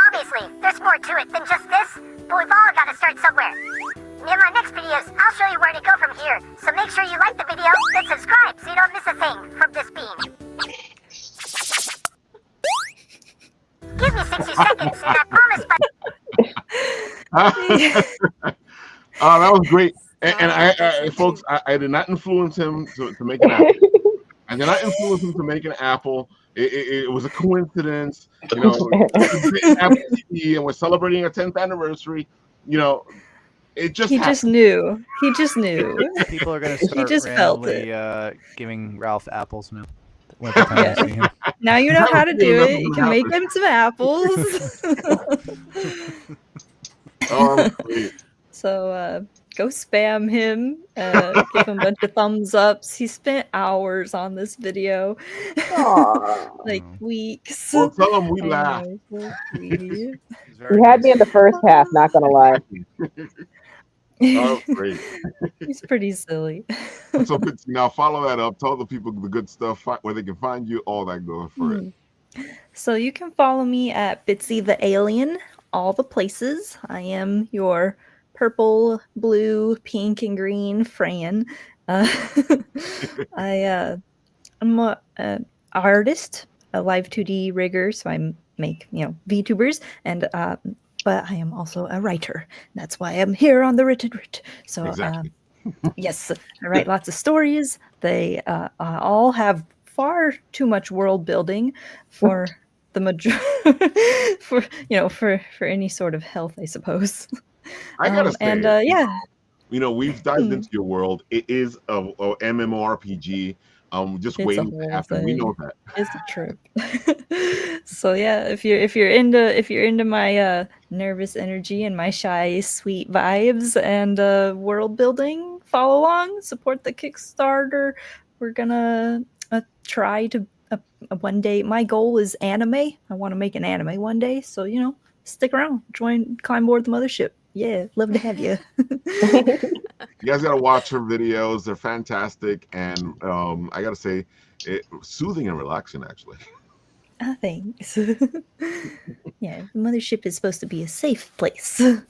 Obviously, there's more to it than just this, but we've all got to start somewhere. In my next videos, I'll show you where to go from here, so make sure you like the video and subscribe so you don't miss a thing from this bean. Give me 60 seconds, and I promise That was great. And I folks, I did not influence him to make an apple. I did not influence him to make an apple. It was a coincidence. You know, Apple TV, and we're celebrating our 10th anniversary. You know, it just He just knew. He just knew. People are going to start He just felt randomly giving Ralph apples now. When the time to see him. Now you know how to do it. You can make him some apples. Oh, great. So Go spam him. Give him a bunch of thumbs ups. He spent hours on this video, like weeks. Well, tell him we I laugh. know, so sweet. You had me in the first half, not gonna lie. Oh, great. He's pretty silly. So Bitsy, now follow that up. Tell the people the good stuff, where they can find you, all that going for it. So you can follow me at Bitsy the Alien, all the places. I am your purple, blue, pink, and green Fran. I'm a artist, a live 2D rigger, so I make VTubers, and but I am also a writer. That's why I'm here on the WrittenWrit. So Exactly. yes, I write lots of stories. They all have far too much world building for the for any sort of health, I suppose. I gotta say, and yeah, we've dived into your world. It is a MMORPG. Just it's a waiting to whole happen. We know that. It's a trip. So yeah, if you're into my nervous energy and my shy, sweet vibes and world building, follow along, support the Kickstarter. We're gonna try to one day. My goal is anime. I want to make an anime one day. So stick around, climb aboard the mothership. Yeah, love to have you. You guys gotta watch her videos. They're fantastic, and I gotta say, soothing and relaxing, actually. Oh, thanks. Yeah, the mothership is supposed to be a safe place. And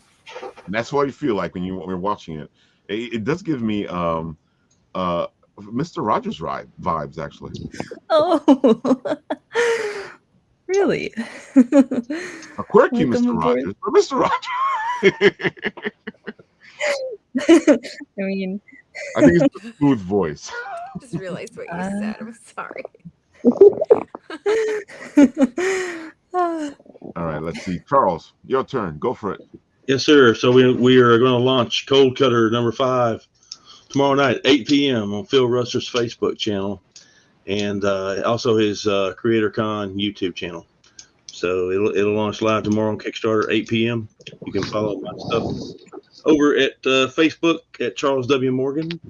that's what you feel like when you're watching it. It does give me Mr. Rogers vibes, actually. Oh, really? A quirky Welcome Mr. aboard. Rogers, but Mr. Rogers. I mean, I think it's a smooth voice. Just realized what you said. I'm sorry. All right, let's see. Charles, your turn. Go for it. Yes, sir. So we are going to launch Cold Cutter number 5 tomorrow night, 8 p.m. on Phil Ruster's Facebook channel, and also his Creator Con YouTube channel. So it'll launch live tomorrow on Kickstarter, 8 p.m. You can follow my stuff over at Facebook at Charles W. Morgan,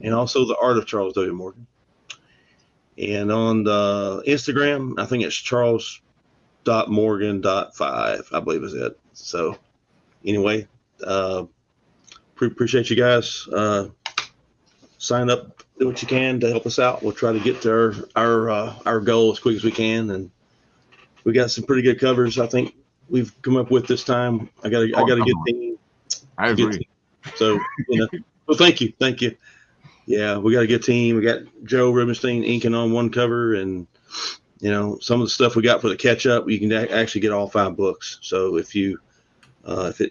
and also the Art of Charles W. Morgan. And on the Instagram, I think it's charles.morgan.5, I believe is it. So anyway, appreciate you guys. Sign up, do what you can to help us out. We'll try to get to our goal as quick as we can. And we got some pretty good covers, I think we've come up with this time. I got a good team. I agree. So, well, thank you. Yeah, we got a good team. We got Joe Rubenstein inking on one cover, and some of the stuff we got for the catch up, you can actually get all 5 books. So if it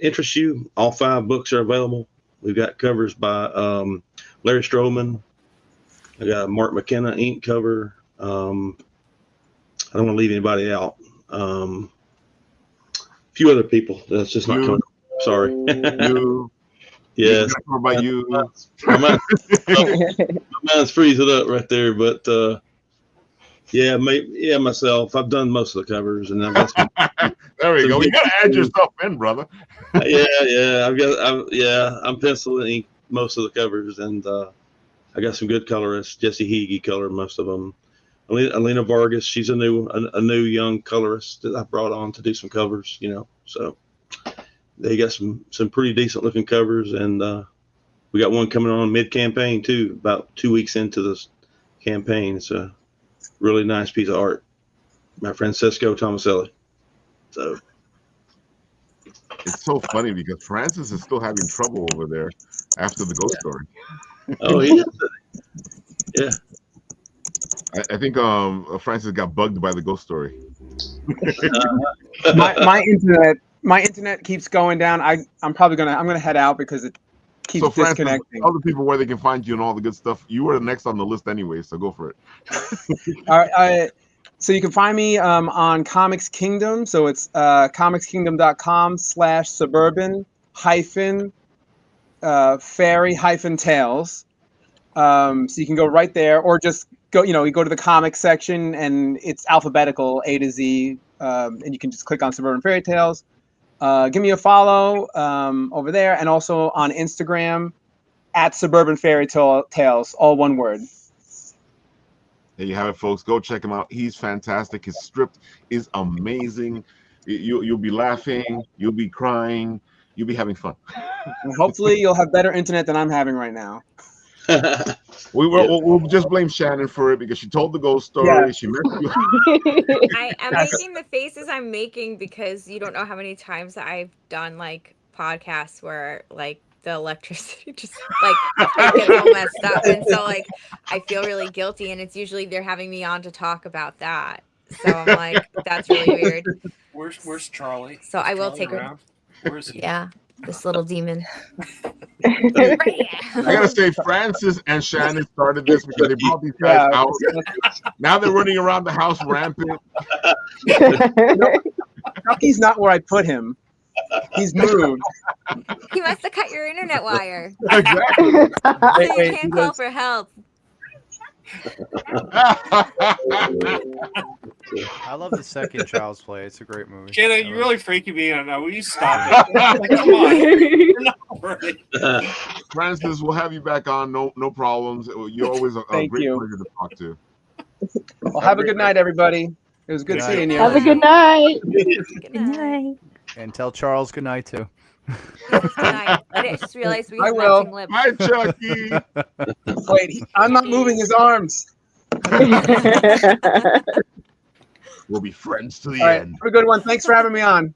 interests you, all 5 books are available. We've got covers by Larry Stroman. I got a Mark McKenna ink cover. I don't want to leave anybody out. A few other people. That's just not coming. Sorry. You. Yes. About you. My mind's freezing up right there, but myself. I've done most of the covers, and I've got some, there we go. You gotta add yourself in, brother. I'm pencil and ink most of the covers, and I got some good colorists. Jesse Heege colored most of them. Alina Vargas, she's a new young colorist that I brought on to do some covers. So they got some pretty decent looking covers, and we got one coming on mid campaign too, about 2 weeks into this campaign. It's a really nice piece of art, my friend Cisco Tomaselli. So it's so funny because Francis is still having trouble over there after the ghost story. Oh, yeah. Yeah. I think Francis got bugged by the ghost story. My internet keeps going down. I'm gonna head out because it keeps disconnecting. Tell the people where they can find you and all the good stuff. You were next on the list anyway, so go for it. All right. So you can find me on Comics Kingdom. So it's comicsKingdom.com/suburban-fairy-tales. So you can go right there, or just go. You go to the comics section, and it's alphabetical A to Z, and you can just click on Suburban Fairy Tales. give me a follow over there, and also on Instagram at Suburban Fairy Tales, all one word. There you have it, folks. Go check him out. He's fantastic. His script is amazing. You'll be laughing. You'll be crying. You'll be having fun. And hopefully, you'll have better internet than I'm having right now. We'll just blame Shannon for it because she told the ghost story. Yeah. She messed you up. I am making the faces I'm making because you don't know how many times I've done like podcasts where like the electricity just like it gets all messed up, and so like I feel really guilty, and it's usually they're having me on to talk about that. So I'm like, that's really weird. Where's Charlie? So I will Charlie take around? Where is he? Yeah, this little demon. I gotta say, Francis and Shannon started this because they brought these guys out. Now they're running around the house rampant. Chucky's not where I put him. He's moved. He must have cut your internet wire. Exactly. So you can't call for help. I love the second Child's Play. It's a great movie. Shannon, you're really freaking me out now. Will you stop it? Like, come on. You're not worthy. Francis, we'll have you back on. No problems. You're always a great pleasure to talk to. Well, have a good night, everybody. It was good seeing you. Have a good night. Good night. And tell Charles good night too. Good night. I just realized we I have will. matching lips. Hi, Chucky. Wait, I'm not moving his arms. We'll be friends to the All right, end. have a good one. Thanks for having me on.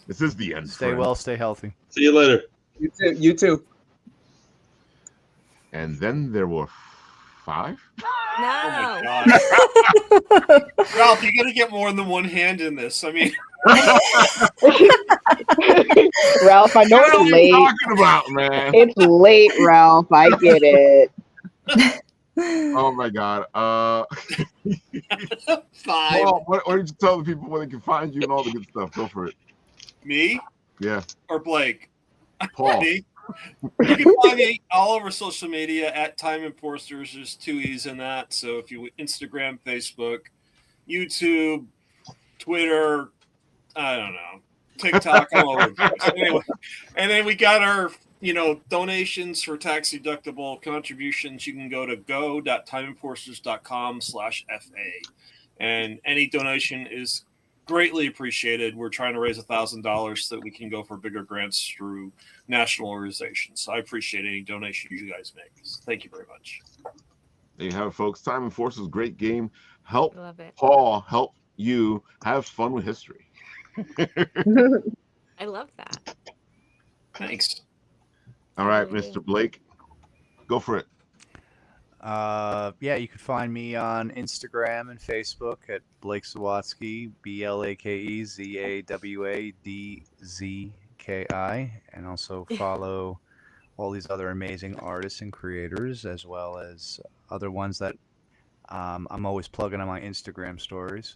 This is the end. Stay friend. well, stay healthy. See you later. You too. You too. And then there were 5. No. Oh my God. Ralph, you got to get more than one hand in this. I mean, Ralph, I know What are it's you late. talking about, man? It's late, Ralph. I get it. Oh my God. 5. Paul, why don't you tell the people where they can find you and all the good stuff? Go for it. Me Yeah, or Blake? Paul. Me. You can find me all over social media at Time Enforcers. There's 2 E's in that. So if you Instagram, Facebook, YouTube, Twitter, I don't know, TikTok, all over the place. Anyway, and then we got our donations for tax deductible contributions. You can go to go.timeenforcers.com/FA, and any donation is greatly appreciated. We're trying to raise $1,000 so that we can go for bigger grants through national organizations. So I appreciate any donations you guys make. Thank you very much. There you have it, folks. Time Enforcers, great game. Help Love it. Paul help you have fun with history. I love that. Thanks. All right, really Mr. Blake, go for it. Yeah, you can find me on Instagram and Facebook at Blake Zawadsky, BlakeZawaddzki, and also follow all these other amazing artists and creators, as well as other ones that I'm always plugging on my Instagram stories.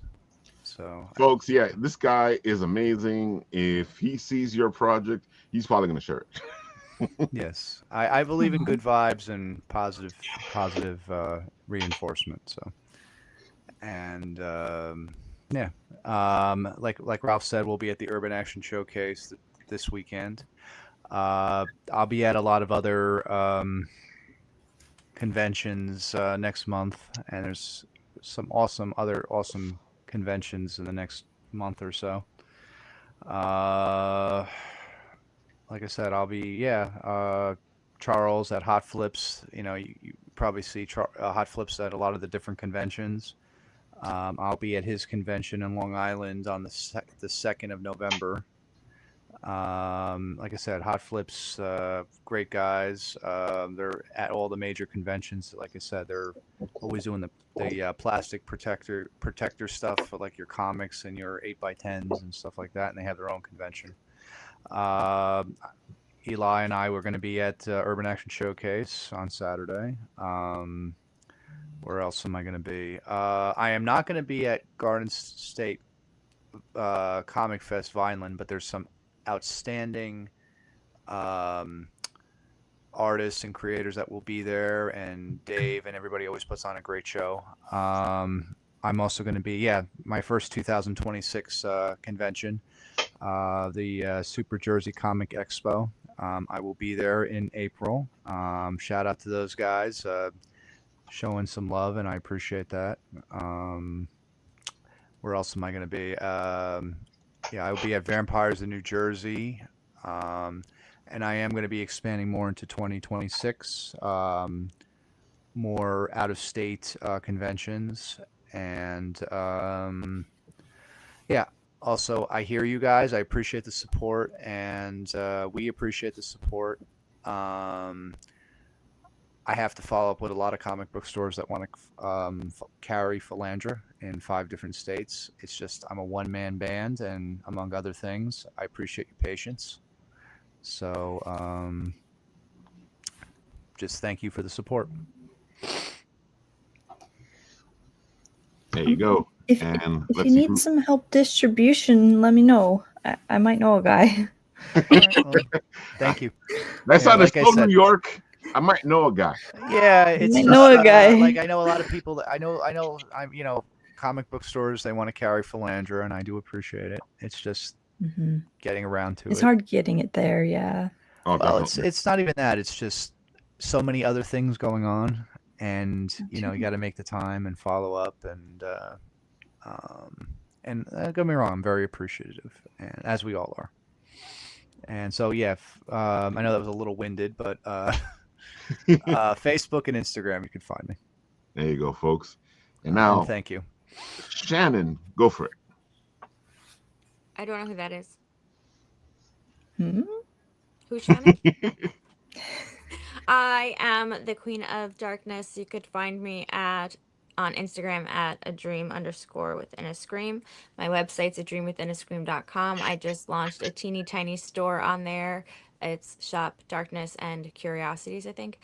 So, Folks, yeah, this guy is amazing. If he sees your project, he's probably going to share it. yes, I believe in good vibes and positive reinforcement. So, and yeah, like Ralph said, we'll be at the Urban Action Showcase this weekend. I'll be at a lot of other conventions next month, and there's some other awesome conventions in the next month or so. Like I said, I'll be Charles at Hot Flips. You probably see Hot Flips at a lot of the different conventions. I'll be at his convention in Long Island on the 2nd of November. Like I said, Hot Flips, great guys. They're at all the major conventions. Like I said, they're always doing the plastic protector stuff for like your comics and your 8x10s and stuff like that. And they have their own convention. Eli and I were going to be at Urban Action Showcase on Saturday. Where else am I going to be? I am not going to be at Garden State Comic Fest Vineland, but there's some outstanding artists and creators that will be there, and Dave and everybody always puts on a great show. I'm also going to be my first 2026 convention. the Super Jersey Comic Expo. I will be there in April. Shout out to those guys showing some love, and I appreciate that. Where else am I going to be? Yeah, I will be at Vampires in New Jersey. And I am going to be expanding more into 2026, more out-of-state conventions. And yeah, also, I hear you guys. I appreciate the support, and we appreciate the support. I have to follow up with a lot of comic book stores that want to carry Philandra in 5 different states. It's just I'm a one-man band, and among other things, I appreciate your patience. So just thank you for the support. There you go. If you need some help distribution, let me know. I might know a guy. Thank you. That's Yeah, not like a I still said. New York. I might know a guy. Yeah, it's I just, know a guy. like I know a lot of people that I know. I'm comic book stores, they want to carry Philandra, and I do appreciate it. It's just getting around to It's it. hard getting it there, yeah. Oh, Well, it's not even that. It's just so many other things going on, and you got to make the time and follow up, and don't get me wrong, I'm very appreciative, and as we all are. And so yeah, I know that was a little winded, but Facebook and Instagram, you can find me. There you go, folks. And now, and thank you, Shannon. Go for it. I don't know who that is. Hmm? Who's Shannon? I am the Queen of Darkness. You could find me on Instagram at adream_within_a_scream. My website's adreamwithinascream.com. I just launched a teeny tiny store on there. It's Shop Darkness and Curiosities, I think.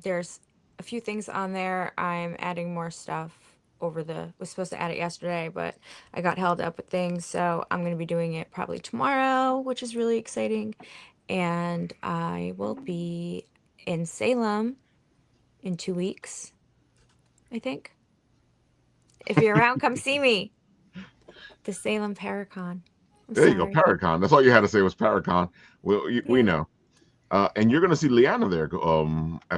There's a few things on there. I'm adding more stuff was supposed to add it yesterday, but I got held up with things, so I'm going to be doing it probably tomorrow, which is really exciting. And I will be in Salem in 2 weeks, I think. If you're around, come see me. The Salem Paracon. There you go, Paracon. That's all you had to say was Paracon. We know. And you're going to see Leanna there at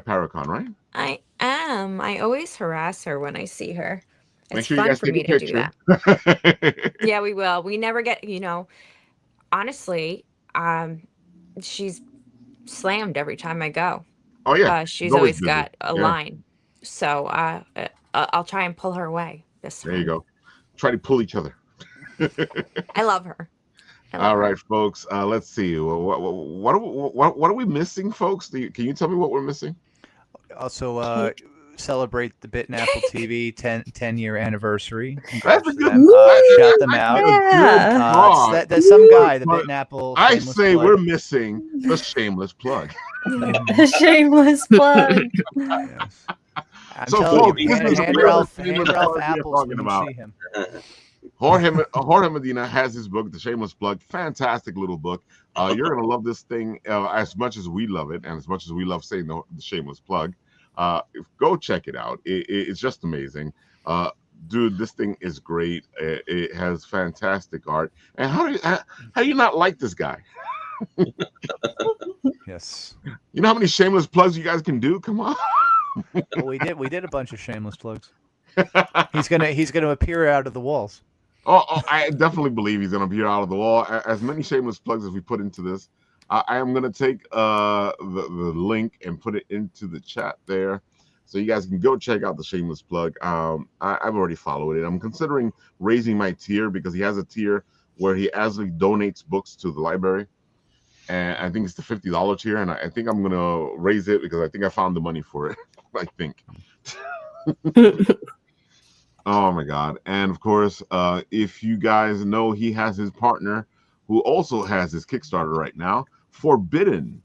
Paracon, right? I am. I always harass her when I see her. Make It's sure you fun guys for take me a to do picture. that. Yeah, we will. We never get, honestly, she's slammed every time I go. Oh, yeah. She's always always busy. got a Yeah. line. So I'll try and pull her away this time. There you go. Try to pull each other. I love her. All right, folks. Let's see. What are we missing, folks? Can you tell me what we're missing? Also, celebrate the Bit and Apple TV 10-year anniversary. That's a good. Shout them out. Yeah. There's some guy, the Bit and Apple. I say plug. we're missing the shameless plug. Shameless plug. Yes. I'm So, telling folks, you, this is hand really Ralph shameless plug we are Apples talking when you about. see him. Jorge Medina has his book, The Shameless Plug. Fantastic little book. You're going to love this thing as much as we love it, and as much as we love saying the shameless plug. Go check it out. It's just amazing. Dude, this thing is great. It has fantastic art. And how do you not like this guy? Yes. You know how many shameless plugs you guys can do? Come on. Well, we did a bunch of shameless plugs. He's gonna appear out of the walls. Oh, I definitely believe he's going to be out of the wall. As many shameless plugs as we put into this, I am going to take the link and put it into the chat there, so you guys can go check out the shameless plug. I've already followed it. I'm considering raising my tier because he has a tier where he actually donates books to the library, and I think it's the $50 tier, and I think I'm going to raise it because I think I found the money for it. I think. Oh my God. And of course, if you guys know, he has his partner who also has his Kickstarter right now, Forbidden,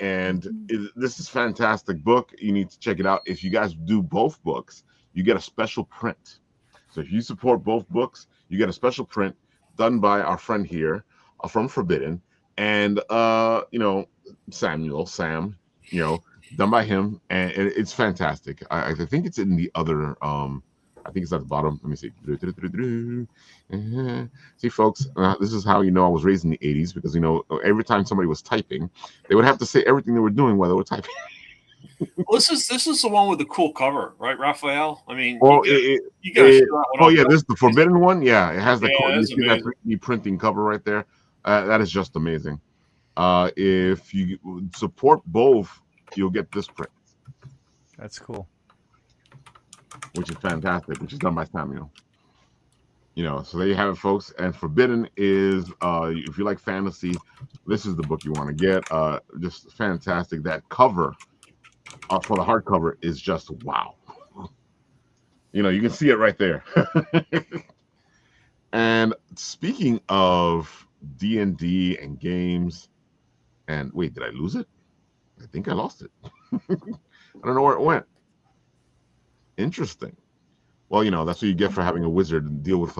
and this is a fantastic book. You need to check it out. If you guys do both books, you get a special print. So if you support both books, you get a special print done by our friend here from Forbidden. And, Sam, done by him. And it's fantastic. I think it's in the other, I I think it's at the bottom. Let me see. See, folks, this is how you know I was raised in the 80s, because, you know, every time somebody was typing, they would have to say everything they were doing while they were typing. Well, this is the one with the cool cover, right, Raphael? I mean, Well, you gotta show that one oh off. yeah, this is the Forbidden one. Yeah, it has the Yeah, you it's see that amazing. 3D printing cover right there. That is just amazing. If you support both, you'll get this print, That's cool. which is fantastic, which is done by Samuel. You know, so there you have it, folks. And Forbidden is, if you like fantasy, this is the book you want to get. Just fantastic. That cover for the hardcover is just wow. You know, you can see it right there. And speaking of D&D and games, and wait, did I lose it? I think I lost it. I don't know where it went. Interesting. Well, you know, that's what you get for having a wizard and deal with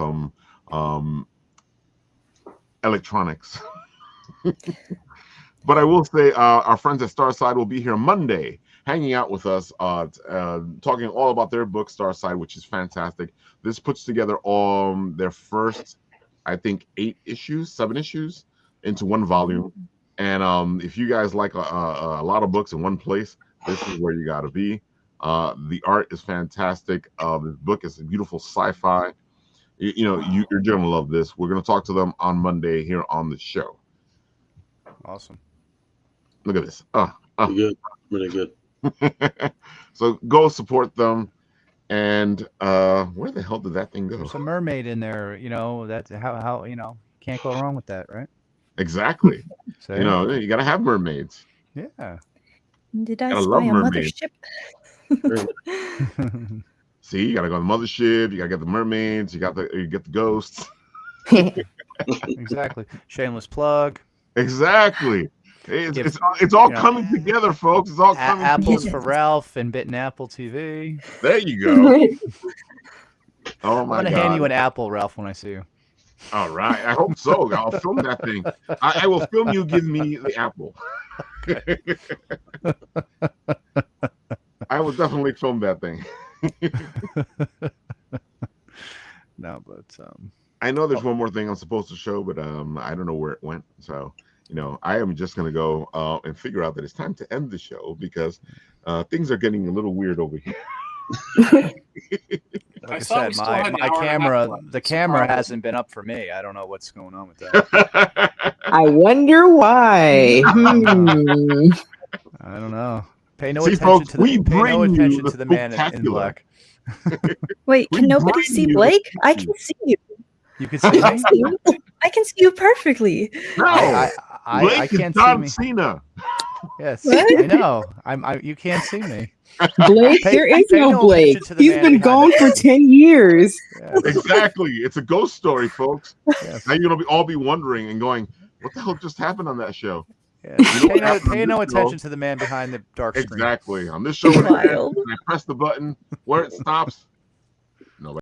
electronics. But I will say our friends at Starside will be here Monday, hanging out with us, talking all about their book, Starside, which is fantastic. This puts together their first, I think, 7 issues into one volume. And if you guys like a lot of books in one place, this is where you got to be. The art is fantastic. This book is a beautiful sci-fi. You know, you're going to love this. We're going to talk to them on Monday here on the show. Awesome. Look at this. Good. Really good. So go support them. And where the hell did that thing go? There's a mermaid in there. You know, that's how you know, can't go wrong with that, right? Exactly. So, you know, you got to have mermaids. Yeah. Did I Gotta spy love a mermaids. mothership? See, you got to go to the mothership. You got to get the mermaids. You get the ghosts. Exactly. Shameless plug. Exactly. It's all coming together, folks. It's all coming Apples together. for Ralph and Bitten Apple TV. There you go. Oh I'm my gonna God. hand you an apple, Ralph, when I see you. All right. I hope so. I'll film that thing. I will film you give me the apple. I will definitely film that thing. No, but I know there's one more thing I'm supposed to show, but I don't know where it went. So, you know, I am just gonna go and figure out that it's time to end the show, because things are getting a little weird over here. Like I said, the camera hasn't been up for me. I don't know what's going on with that. I wonder why. I don't know. Pay no attention folks, to the man in Spooktacular. black. Wait, can nobody see Blake? I can see you. You can see me? I can see you perfectly. No, I can't see me. Cena. Yes, What? I know. You can't see me. Blake, there is no Blake. attention to the He's man been behind gone for 10 years. Exactly. It's a ghost story, folks. Yes. Now you're gonna all be wondering and going, "What the hell just happened on that show?" Yeah. You know, Pay no attention to the man behind the dark screen. Exactly. On this show, when I press the button where it stops,